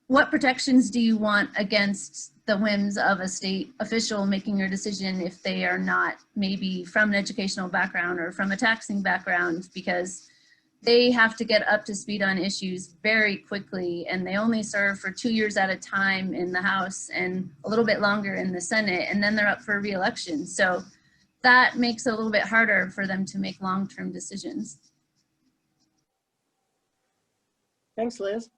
what protections do you want against the whims of a state official making your decision if they are not maybe from an educational background or from a taxing background, because they have to get up to speed on issues very quickly, and they only serve for 2 years at a time in the House and a little bit longer in the Senate, and then they're up for re-election. So that makes it a little bit harder for them to make long-term decisions. Thanks, Liz.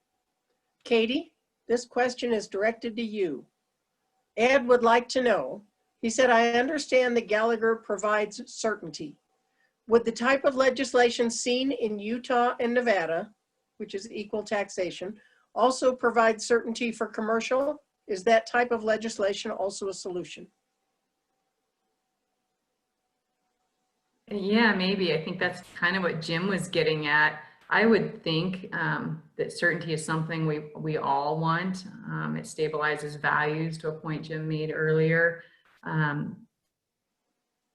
Katie, this question is directed to you. Ed would like to know, he said, I understand that Gallagher provides certainty. Would the type of legislation seen in Utah and Nevada, which is equal taxation, also provide certainty for commercial? Is that type of legislation also a solution? Yeah, maybe. I think that's kind of what Jim was getting at. I would think that certainty is something we all want. It stabilizes values, to a point Jim made earlier.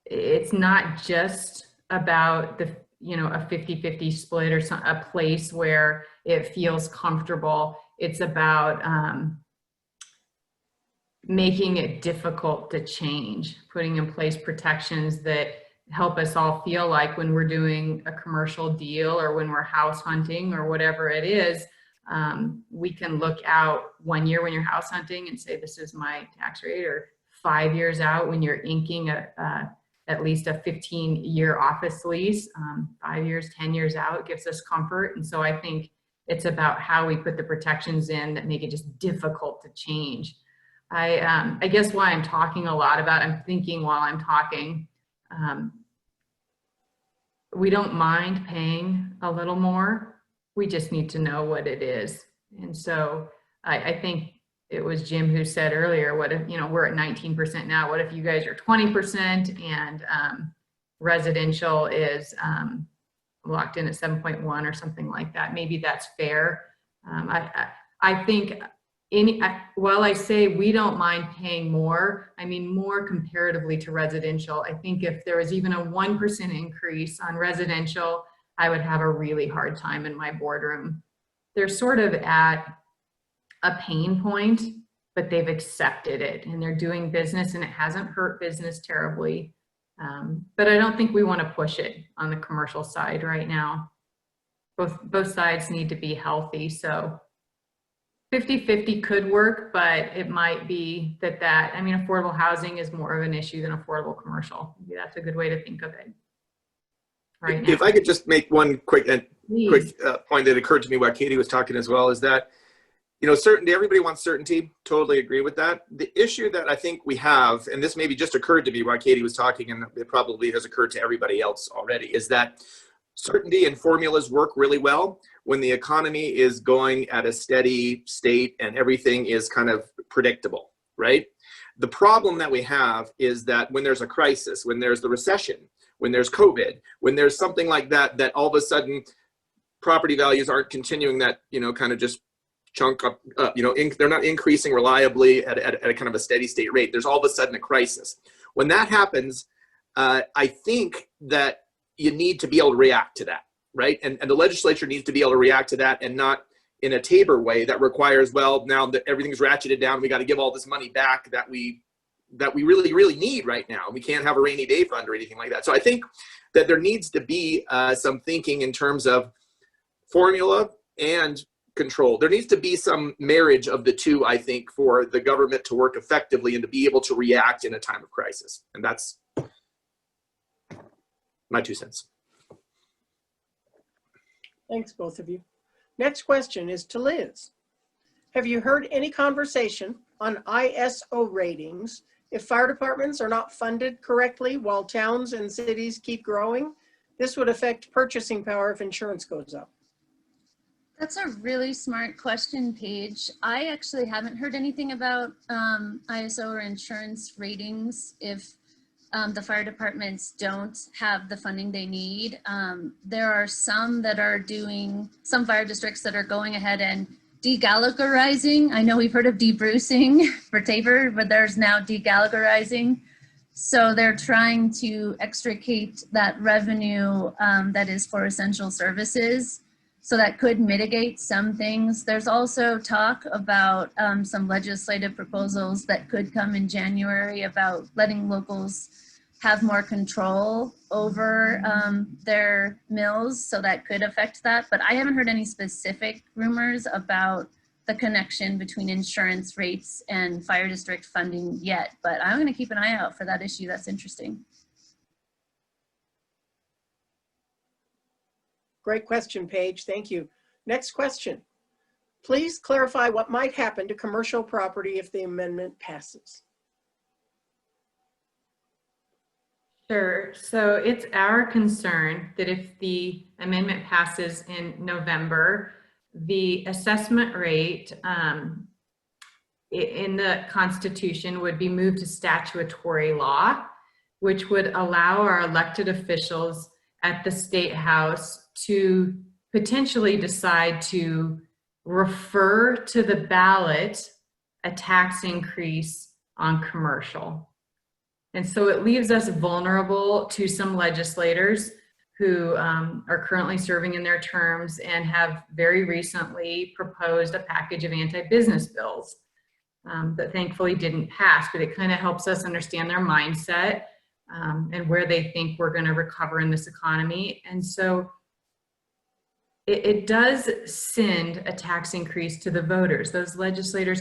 It's not just about the, a 50-50 split or a place where it feels comfortable. It's about making it difficult to change, putting in place protections that help us all feel like when we're doing a commercial deal or when we're house hunting or whatever it is, we can look out 1 year when you're house hunting and say, this is my tax rate, or 5 years out when you're inking at least a 15-year office lease. 5 years, 10 years out gives us comfort. And so I think it's about how we put the protections in that make it just difficult to change. I guess why I'm talking a lot about, I'm thinking while I'm talking, we don't mind paying a little more. We just need to know what it is. And so I think it was Jim who said earlier, what if, we're at 19% now, what if you guys are 20% and residential is locked in at 7.1 or something like that? Maybe that's fair. I think while I say we don't mind paying more, I mean more comparatively to residential. I think if there was even a 1% increase on residential, I would have a really hard time in my boardroom. They're sort of at a pain point, but they've accepted it and they're doing business and it hasn't hurt business terribly. But I don't think we want to push it on the commercial side right now. Both sides need to be healthy. So 50-50 could work, but it might be that affordable housing is more of an issue than affordable commercial. Maybe that's a good way to think of it right now. If I could just make one quick, and quick point that occurred to me while Katie was talking as well is that, you know, certainty, everybody wants certainty. Totally agree with that. The issue that I think we have, and this maybe just occurred to me while Katie was talking, and it probably has occurred to everybody else already, is that certainty and formulas work really well when the economy is going at a steady state and everything is kind of predictable, right? The problem that we have is that when there's a crisis, when there's the recession, when there's COVID, when there's something like that, that all of a sudden property values aren't continuing that, you know, kind of just chunk up, you know, they're not increasing reliably at a kind of a steady state rate. There's all of a sudden a crisis. When that happens, I think that you need to be able to react to that, right? And the legislature needs to be able to react to that, and not in a Tabor way that requires, well, now that everything's ratcheted down, we got to give all this money back that we really, really need right now. We can't have a rainy day fund or anything like that. So I think that there needs to be some thinking in terms of formula and control. There needs to be some marriage of the two, I think, for the government to work effectively and to be able to react in a time of crisis. And that's my 2 cents. Thanks, both of you. Next question is to Liz. Have you heard any conversation on ISO ratings if fire departments are not funded correctly while towns and cities keep growing? This would affect purchasing power if insurance goes up. That's a really smart question, Paige. I actually haven't heard anything about ISO or insurance ratings if the fire departments don't have the funding they need. There are some fire districts that are going ahead and de-Gallagherizing. I know we've heard of debrucing for Tabor, but there's now de-Gallagherizing. So they're trying to extricate that revenue that is for essential services. So that could mitigate some things. There's also talk about some legislative proposals that could come in January about letting locals have more control over their mills. So that could affect that. But I haven't heard any specific rumors about the connection between insurance rates and fire district funding yet. But I'm going to keep an eye out for that issue. That's interesting. Great question, Paige. Thank you. Next question. Please clarify what might happen to commercial property if the amendment passes. Sure. So it's our concern that if the amendment passes in November, the assessment rate in the Constitution would be moved to statutory law, which would allow our elected officials at the State House to potentially decide to refer to the ballot a tax increase on commercial. And so it leaves us vulnerable to some legislators who are currently serving in their terms and have very recently proposed a package of anti-business bills that thankfully didn't pass, but it kind of helps us understand their mindset and where they think we're going to recover in this economy. And so it does send a tax increase to the voters. Those legislators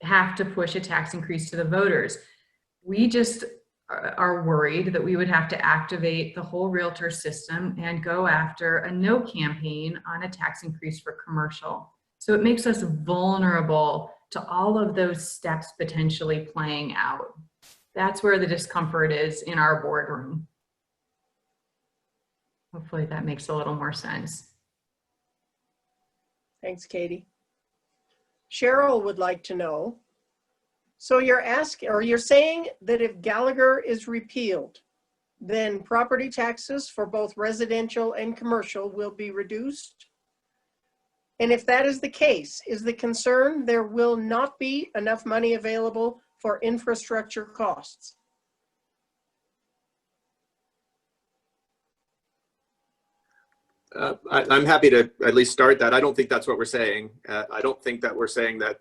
have to push a tax increase to the voters. We just are worried that we would have to activate the whole realtor system and go after a no campaign on a tax increase for commercial. So it makes us vulnerable to all of those steps potentially playing out. That's where the discomfort is in our boardroom. Hopefully that makes a little more sense. Thanks, Katie. Cheryl would like to know, so you're saying that if Gallagher is repealed, then property taxes for both residential and commercial will be reduced? And if that is the case, is the concern there will not be enough money available for infrastructure costs? I'm happy to at least start that. I don't think that's what we're saying. I don't think that we're saying that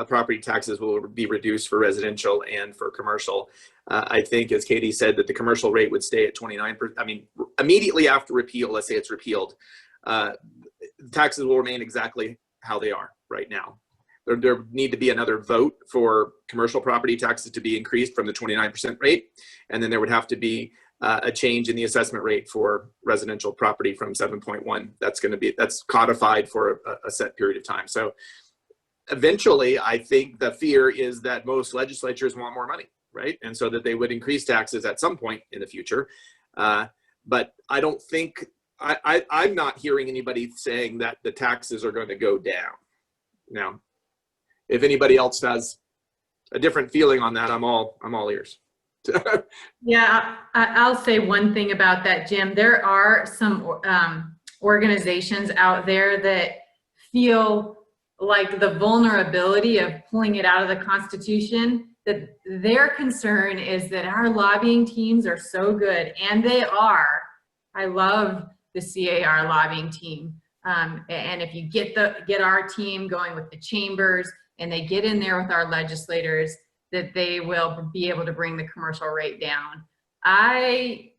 property taxes will be reduced for residential and for commercial. I think, as Katie said, that the commercial rate would stay at 29%. I mean, immediately after repeal, let's say it's repealed, taxes will remain exactly how they are right now. There need to be another vote for commercial property taxes to be increased from the 29% rate. And then there would have to be a change in the assessment rate for residential property from 7.1. That's codified for a set period of time. So eventually, I think the fear is that most legislatures want more money, right? And so that they would increase taxes at some point in the future. But I don't think, I'm not hearing anybody saying that the taxes are going to go down. Now, if anybody else has a different feeling on that, I'm all ears. Yeah, I'll say one thing about that, Jim. There are some organizations out there that feel like the vulnerability of pulling it out of the Constitution, that their concern is that our lobbying teams are so good, and they are. I love the CAR lobbying team. And if you get our team going with the chambers and they get in there with our legislators, that they will be able to bring the commercial rate down. I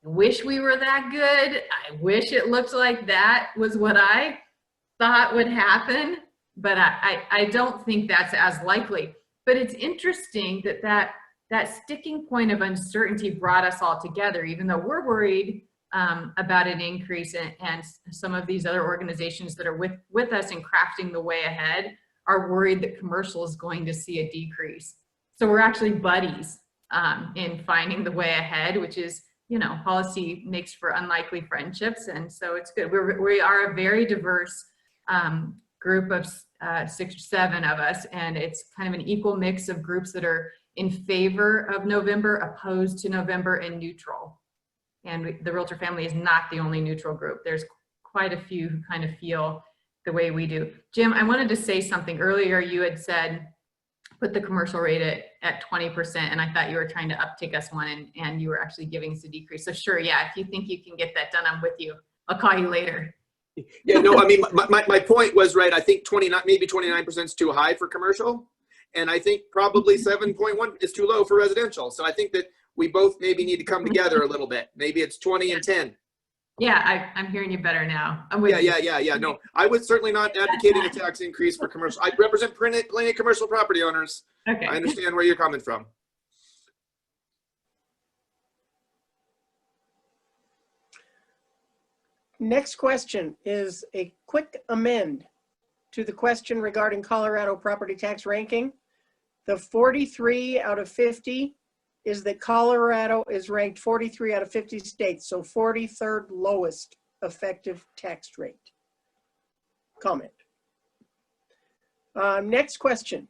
wish we were that good. I wish it looked like that was what I thought would happen, but I don't think that's as likely. But it's interesting that sticking point of uncertainty brought us all together, even though we're worried about an increase, and some of these other organizations that are with us in crafting the way ahead are worried that commercial is going to see a decrease. So we're actually buddies in finding the way ahead, which is, policy makes for unlikely friendships. And so it's good. We are a very diverse group of 6 or 7 of us. And it's kind of an equal mix of groups that are in favor of November, opposed to November, and neutral. And the Realtor family is not the only neutral group. There's quite a few who kind of feel the way we do. Jim, I wanted to say something earlier. You had said, put the commercial rate at 20%, and I thought you were trying to uptick us one, and you were actually giving us a decrease. So sure, yeah, if you think you can get that done, I'm with you. I'll call you later. Yeah, no, I mean, my point was, right, I think 29% is too high for commercial, and I think probably 7.1 is too low for residential. So I think that we both maybe need to come together a little bit. Maybe it's 20 and 10. Yeah, I'm hearing you better now. I'm with you. Yeah. No, I was certainly not advocating a tax increase for commercial. I represent plenty of commercial property owners. Okay. I understand where you're coming from. Next question is a quick amend to the question regarding Colorado property tax ranking. The 43 out of 50 is that Colorado is ranked 43 out of 50 states, so 43rd lowest effective tax rate. Comment. Next question.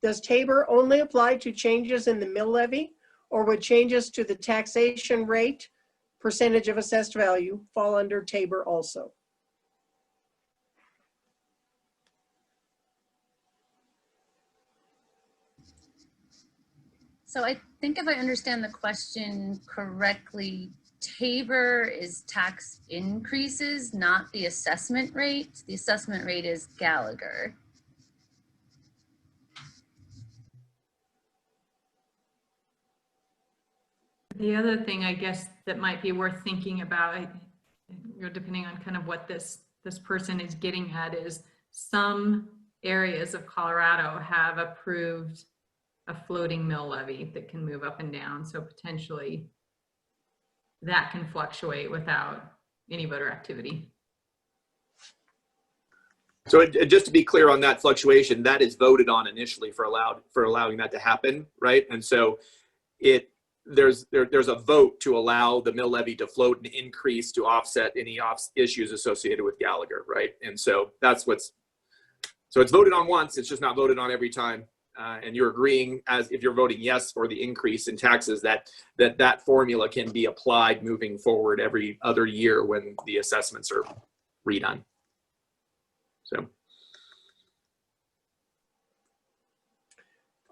Does Tabor only apply to changes in the mill levy, or would changes to the taxation rate, percentage of assessed value, fall under Tabor also? So I think if I understand the question correctly, Tabor is tax increases, not the assessment rate. The assessment rate is Gallagher. The other thing, I guess, that might be worth thinking about, depending on kind of what this person is getting at, is some areas of Colorado have approved a floating mill levy that can move up and down. So potentially that can fluctuate without any voter activity. So just to be clear on that fluctuation, that is voted on initially for allowing that to happen, right? And so there's a vote to allow the mill levy to float and increase to offset any issues associated with Gallagher, right? And so so it's voted on once, it's just not voted on every time. And you're agreeing, as if you're voting yes for the increase in taxes, that formula can be applied moving forward every other year when the assessments are redone. So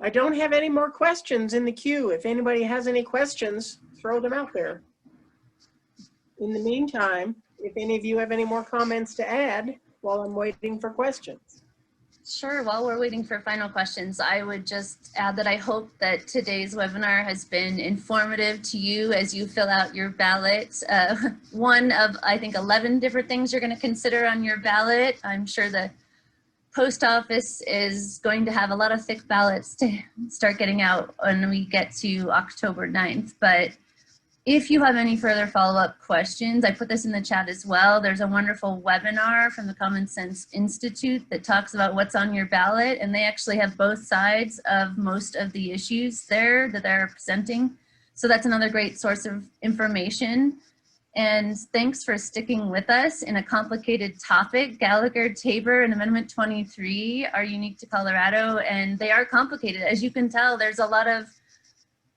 I don't have any more questions in the queue. If anybody has any questions, throw them out there. In the meantime, if any of you have any more comments to add while I'm waiting for questions. Sure, while we're waiting for final questions, I would just add that I hope that today's webinar has been informative to you as you fill out your ballot. One of, I think, 11 different things you're going to consider on your ballot. I'm sure the post office is going to have a lot of thick ballots to start getting out when we get to October 9th. But If you have any further follow-up questions, I put this in the chat as well. There's a wonderful webinar from the Common Sense Institute that talks about what's on your ballot, and they actually have both sides of most of the issues there that they're presenting. So that's another great source of information. And thanks for sticking with us in a complicated topic. Gallagher, Tabor, and Amendment 23 are unique to Colorado, and they are complicated. As you can tell, there's a lot of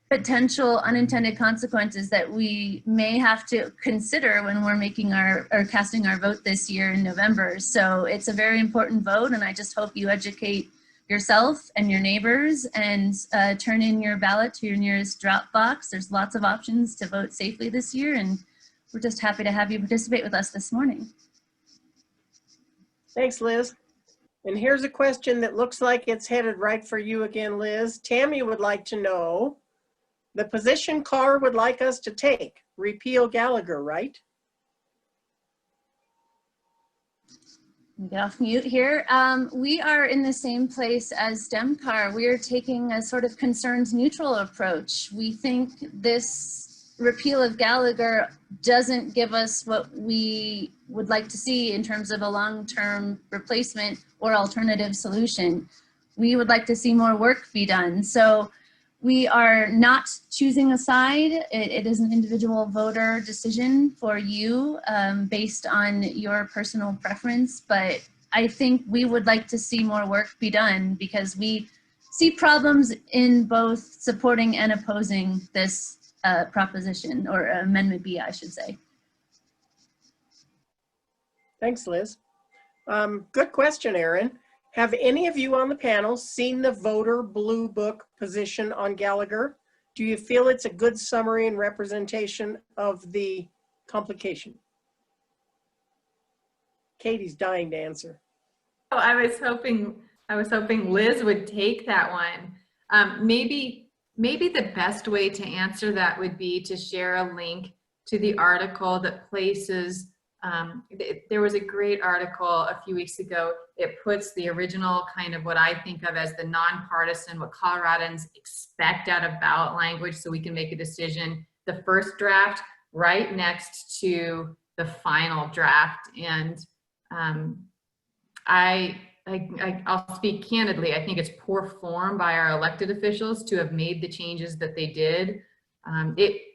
potential unintended consequences that we may have to consider when we're making our or casting our vote this year in November. So it's a very important vote, and I just hope you educate yourself and your neighbors and turn in your ballot to your nearest drop box. There's lots of options to vote safely this year, and we're just happy to have you participate with us this morning. Thanks, Liz. And here's a question that looks like it's headed right for you again, Liz. Tammy would like to know, the position Carr would like us to take, repeal Gallagher, right? Get off mute here. We are in the same place as DemCar. We are taking a sort of concerns neutral approach. We think this repeal of Gallagher doesn't give us what we would like to see in terms of a long-term replacement or alternative solution. We would like to see more work be done. So we are not choosing a side. It is an individual voter decision for you based on your personal preference. But I think we would like to see more work be done because we see problems in both supporting and opposing this proposition, or Amendment B, I should say. Thanks, Liz. Good question, Aaron. Have any of you on the panel seen the voter blue book position on Gallagher? Do you feel it's a good summary and representation of the complication? Katie's dying to answer. Oh, I was hoping Liz would take that one. Maybe the best way to answer that would be to share a link to the article that places, there was a great article a few weeks ago. It puts the original kind of what I think of as the nonpartisan, what Coloradans expect out of ballot language so we can make a decision, the first draft right next to the final draft. And I'll speak candidly. I think it's poor form by our elected officials to have made the changes that they did.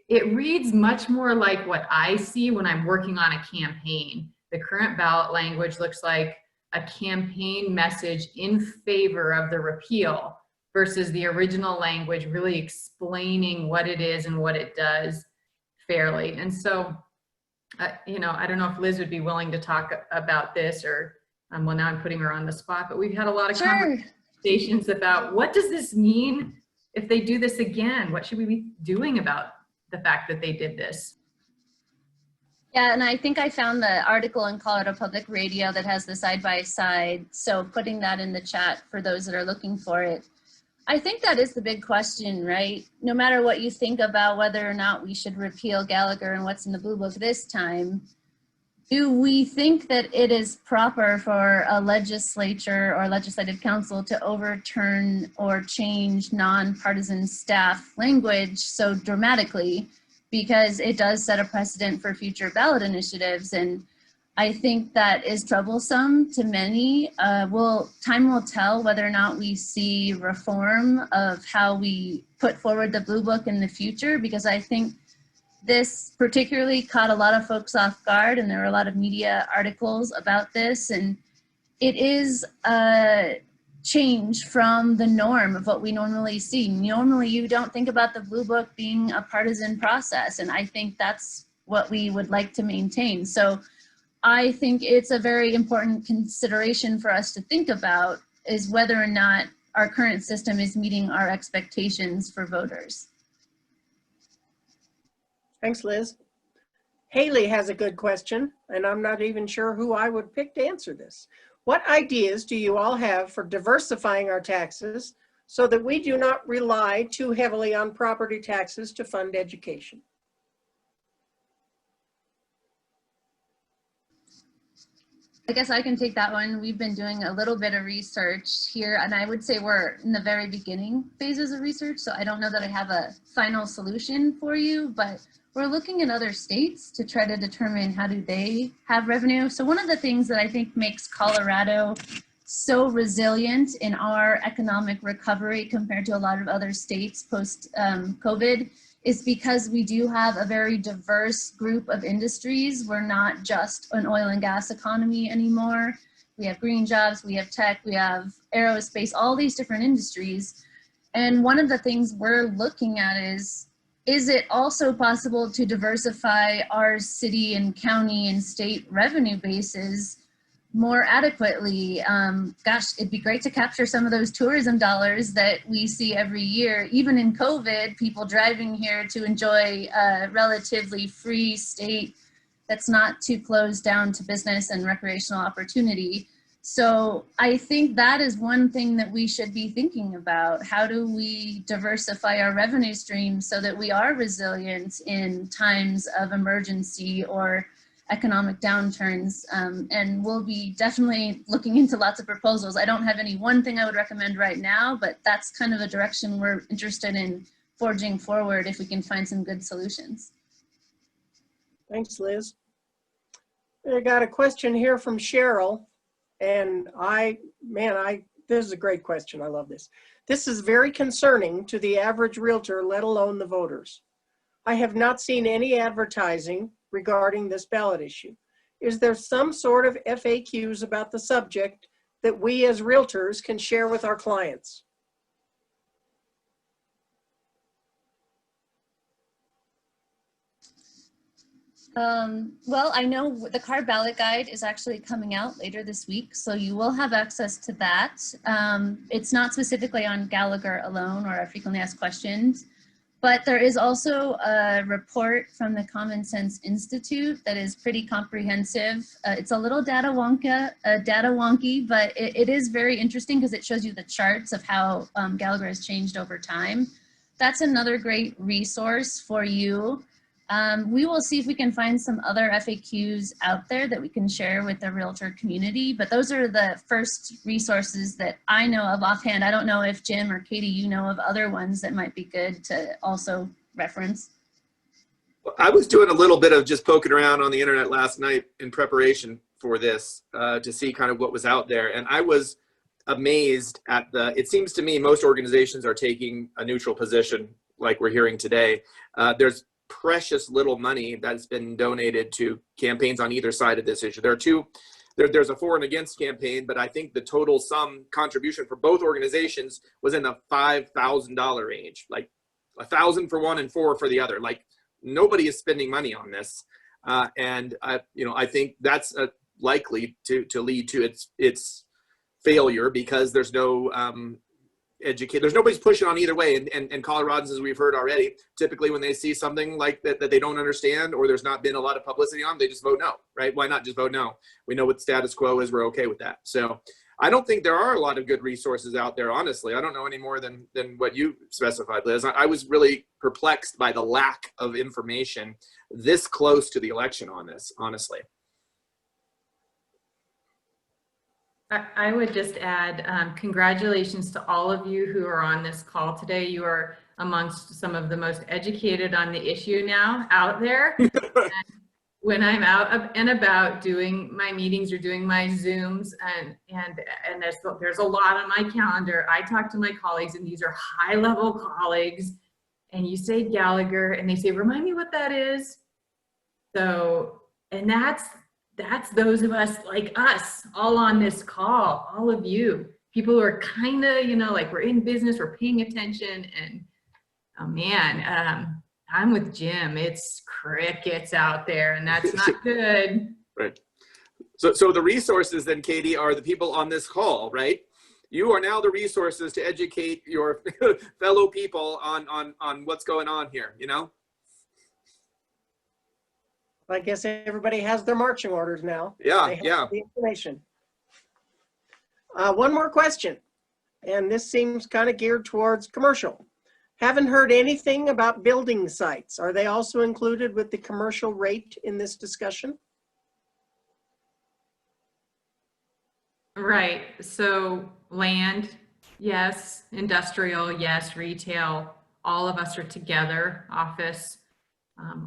It reads much more like what I see when I'm working on a campaign. The current ballot language looks like a campaign message in favor of the repeal versus the original language really explaining what it is and what it does fairly. And so, you know, I don't know if Liz would be willing to talk about this, or well, now I'm putting her on the spot, but we've had a lot of conversations about what does this mean if they do this again? What should we be doing about the fact that they did this? Yeah, and I think I found the article in Colorado Public Radio that has the side-by-side. So putting that in the chat for those that are looking for it. I think that is the big question, right? No matter what you think about whether or not we should repeal Gallagher and what's in the Blue Book this time, do we think that it is proper for a legislature or legislative council to overturn or change nonpartisan staff language so dramatically? Because it does set a precedent for future ballot initiatives. And I think that is troublesome to many. Time will tell whether or not we see reform of how we put forward the Blue Book in the future, because I think this particularly caught a lot of folks off guard, and there were a lot of media articles about this. And it is a change from the norm of what we normally see. Normally, you don't think about the Blue Book being a partisan process, and I think that's what we would like to maintain. So I think it's a very important consideration for us to think about, is whether or not our current system is meeting our expectations for voters. Thanks, Liz. Haley has a good question, and I'm not even sure who I would pick to answer this. What ideas do you all have for diversifying our taxes so that we do not rely too heavily on property taxes to fund education? I guess I can take that one. We've been doing a little bit of research here, and I would say we're in the very beginning phases of research, so I don't know that I have a final solution for you, but we're looking at other states to try to determine how do they have revenue. So one of the things that I think makes Colorado so resilient in our economic recovery compared to a lot of other states post COVID is because we do have a very diverse group of industries. We're not just an oil and gas economy anymore. We have green jobs, we have tech, we have aerospace, all these different industries. And one of the things we're looking at is it also possible to diversify our city and county and state revenue bases more adequately? Gosh, it'd be great to capture some of those tourism dollars that we see every year, even in COVID, people driving here to enjoy a relatively free state that's not too closed down to business and recreational opportunity. So I think that is one thing that we should be thinking about. How do we diversify our revenue streams so that we are resilient in times of emergency or economic downturns? And we'll be definitely looking into lots of proposals. I don't have any one thing I would recommend right now, but that's kind of a direction we're interested in forging forward if we can find some good solutions. Thanks, Liz. I got a question here from Cheryl. And this is a great question. I love this. This is very concerning to the average realtor, let alone the voters. I have not seen any advertising regarding this ballot issue. Is there some sort of FAQs about the subject that we as realtors can share with our clients? Well, I know the card ballot guide is actually coming out later this week, so you will have access to that. It's not specifically on Gallagher alone or our frequently asked questions, but there is also a report from the Common Sense Institute that is pretty comprehensive. It's a little data wonky, but it is very interesting because it shows you the charts of how Gallagher has changed over time. That's another great resource for you. We will see if we can find some other FAQs out there that we can share with the realtor community, but those are the first resources that I know of offhand. I don't know if Jim or Katie, you know of other ones that might be good to also reference. I was doing a little bit of just poking around on the internet last night in preparation for this to see kind of what was out there. And I was amazed at it seems to me most organizations are taking a neutral position like we're hearing today. There's precious little money that's been donated to campaigns on either side of this issue. There's a for and against campaign, but I think the total sum contribution for both organizations was in the $5,000 range, like 1,000 for one and 4 for the other. Like nobody is spending money on this, and I think that's likely to lead to its failure because there's no there's nobody's pushing on either way, and Coloradans, as we've heard already, typically when they see something like that they don't understand or there's not been a lot of publicity on, they just vote no, right? Why not just vote no? We know what the status quo is, we're okay with that. So I don't think there are a lot of good resources out there, honestly. I don't know any more than what you specified, Liz. I was really perplexed by the lack of information this close to the election on this, honestly. I would just add congratulations to all of you who are on this call today. You are amongst some of the most educated on the issue now out there. When I'm out and about doing my meetings or doing my Zooms, and there's a lot on my calendar, I talk to my colleagues, and these are high-level colleagues, and you say Gallagher, and they say, remind me what that is. So, and that's those of us like us all on this call, all of you, people who are kind of, like we're in business, we're paying attention, and oh man, I'm with Jim. It's crickets out there, and that's not good. Right. So the resources then, Katie, are the people on this call, right? You are now the resources to educate your fellow people on what's going on here, I guess everybody has their marching orders now. Yeah, they have yeah. the information. One more question, and this seems kind of geared towards commercial. Haven't heard anything about building sites. Are they also included with the commercial rate in this discussion? Right. So land, yes. Industrial, yes. Retail, all of us are together. Office.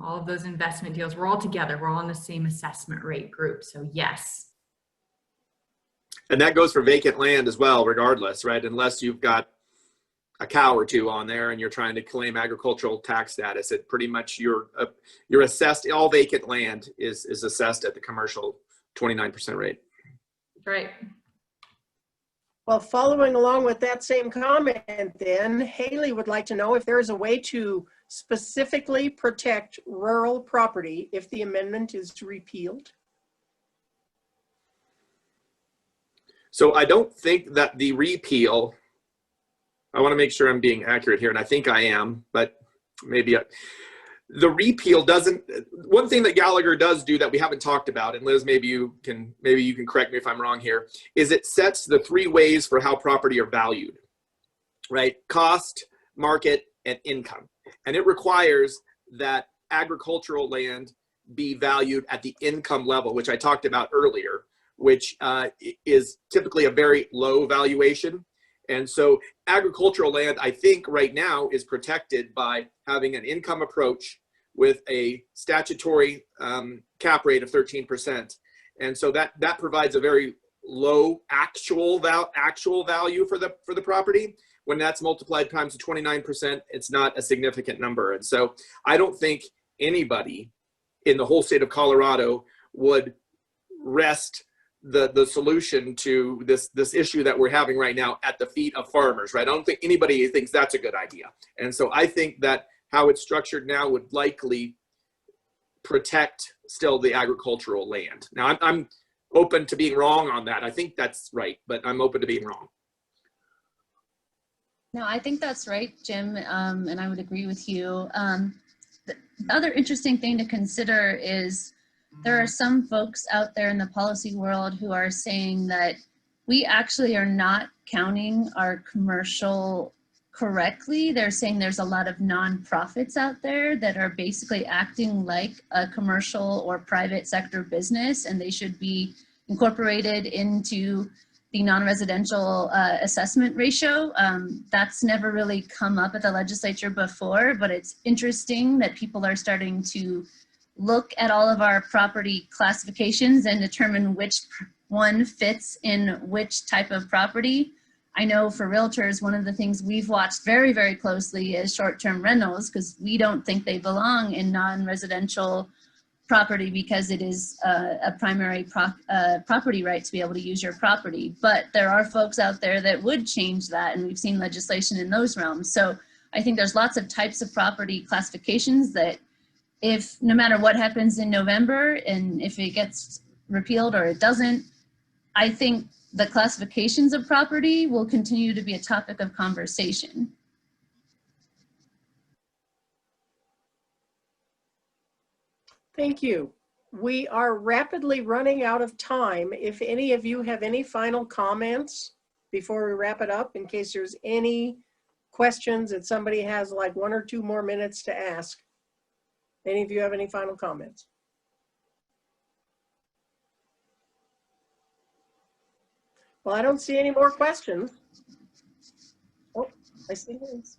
all of those investment deals. We're all together. We're all in the same assessment rate group. So yes. And that goes for vacant land as well, regardless, right? Unless you've got a cow or two on there and you're trying to claim agricultural tax status, it pretty much you're assessed. All vacant land is assessed at the commercial 29% rate. Right. Well, following along with that same comment then, Haley would like to know if there is a way to specifically protect rural property if the amendment is repealed. So I don't think that the repeal, I want to make sure I'm being accurate here, and I think I am, but maybe the repeal doesn't, one thing that Gallagher does do that we haven't talked about, and Liz, maybe you can correct me if I'm wrong here, is it sets the 3 ways for how property are valued, right? Cost, market, and income. And it requires that agricultural land be valued at the income level, which I talked about earlier, which is typically a very low valuation. And so agricultural land, I think right now is protected by having an income approach with a statutory cap rate of 13%. And so that provides a very low actual value for the property. When that's multiplied times 29%, it's not a significant number. And so I don't think anybody in the whole state of Colorado would rest the solution to this issue that we're having right now at the feet of farmers, right? I don't think anybody thinks that's a good idea. And so I think that how it's structured now would likely protect still the agricultural land. Now I'm open to being wrong on that. I think that's right, but I'm open to being wrong. No, I think that's right, Jim, and I would agree with you. The other interesting thing to consider is there are some folks out there in the policy world who are saying that we actually are not counting our commercial correctly. They're saying there's a lot of nonprofits out there that are basically acting like a commercial or private sector business, and they should be incorporated into the non-residential assessment ratio. That's never really come up at the legislature before, but it's interesting that people are starting to look at all of our property classifications and determine which one fits in which type of property. I know for realtors, one of the things we've watched very, very closely is short-term rentals, because we don't think they belong in non-residential property because it is a primary property right to be able to use your property. But there are folks out there that would change that, and we've seen legislation in those realms. So I think there's lots of types of property classifications that if no matter what happens in November, and if it gets repealed or it doesn't, I think the classifications of property will continue to be a topic of conversation. Thank you. We are rapidly running out of time. If any of you have any final comments before we wrap it up, in case there's any questions that somebody has like 1 or 2 more minutes to ask. Any of you have any final comments? Well, I don't see any more questions. Oh, I see Liz.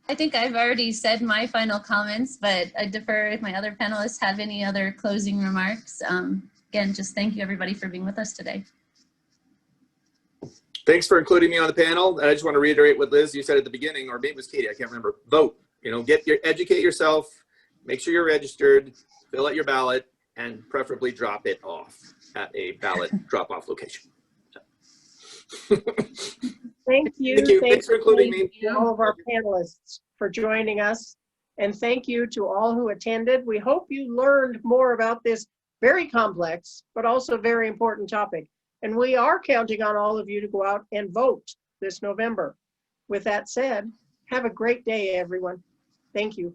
I think I've already said my final comments, but I defer if my other panelists have any other closing remarks. Again, just thank you everybody for being with us today. Thanks for including me on the panel. I just want to reiterate what Liz, you said at the beginning, or maybe it was Katie, I can't remember. Vote, educate yourself, make sure you're registered, fill out your ballot, and preferably drop it off at a ballot drop-off location. Thank you. Thank you. Thanks for including me. To all of our panelists for joining us. And thank you to all who attended. We hope you learned more about this very complex, but also very important topic. And we are counting on all of you to go out and vote this November. With that said, have a great day, everyone. Thank you.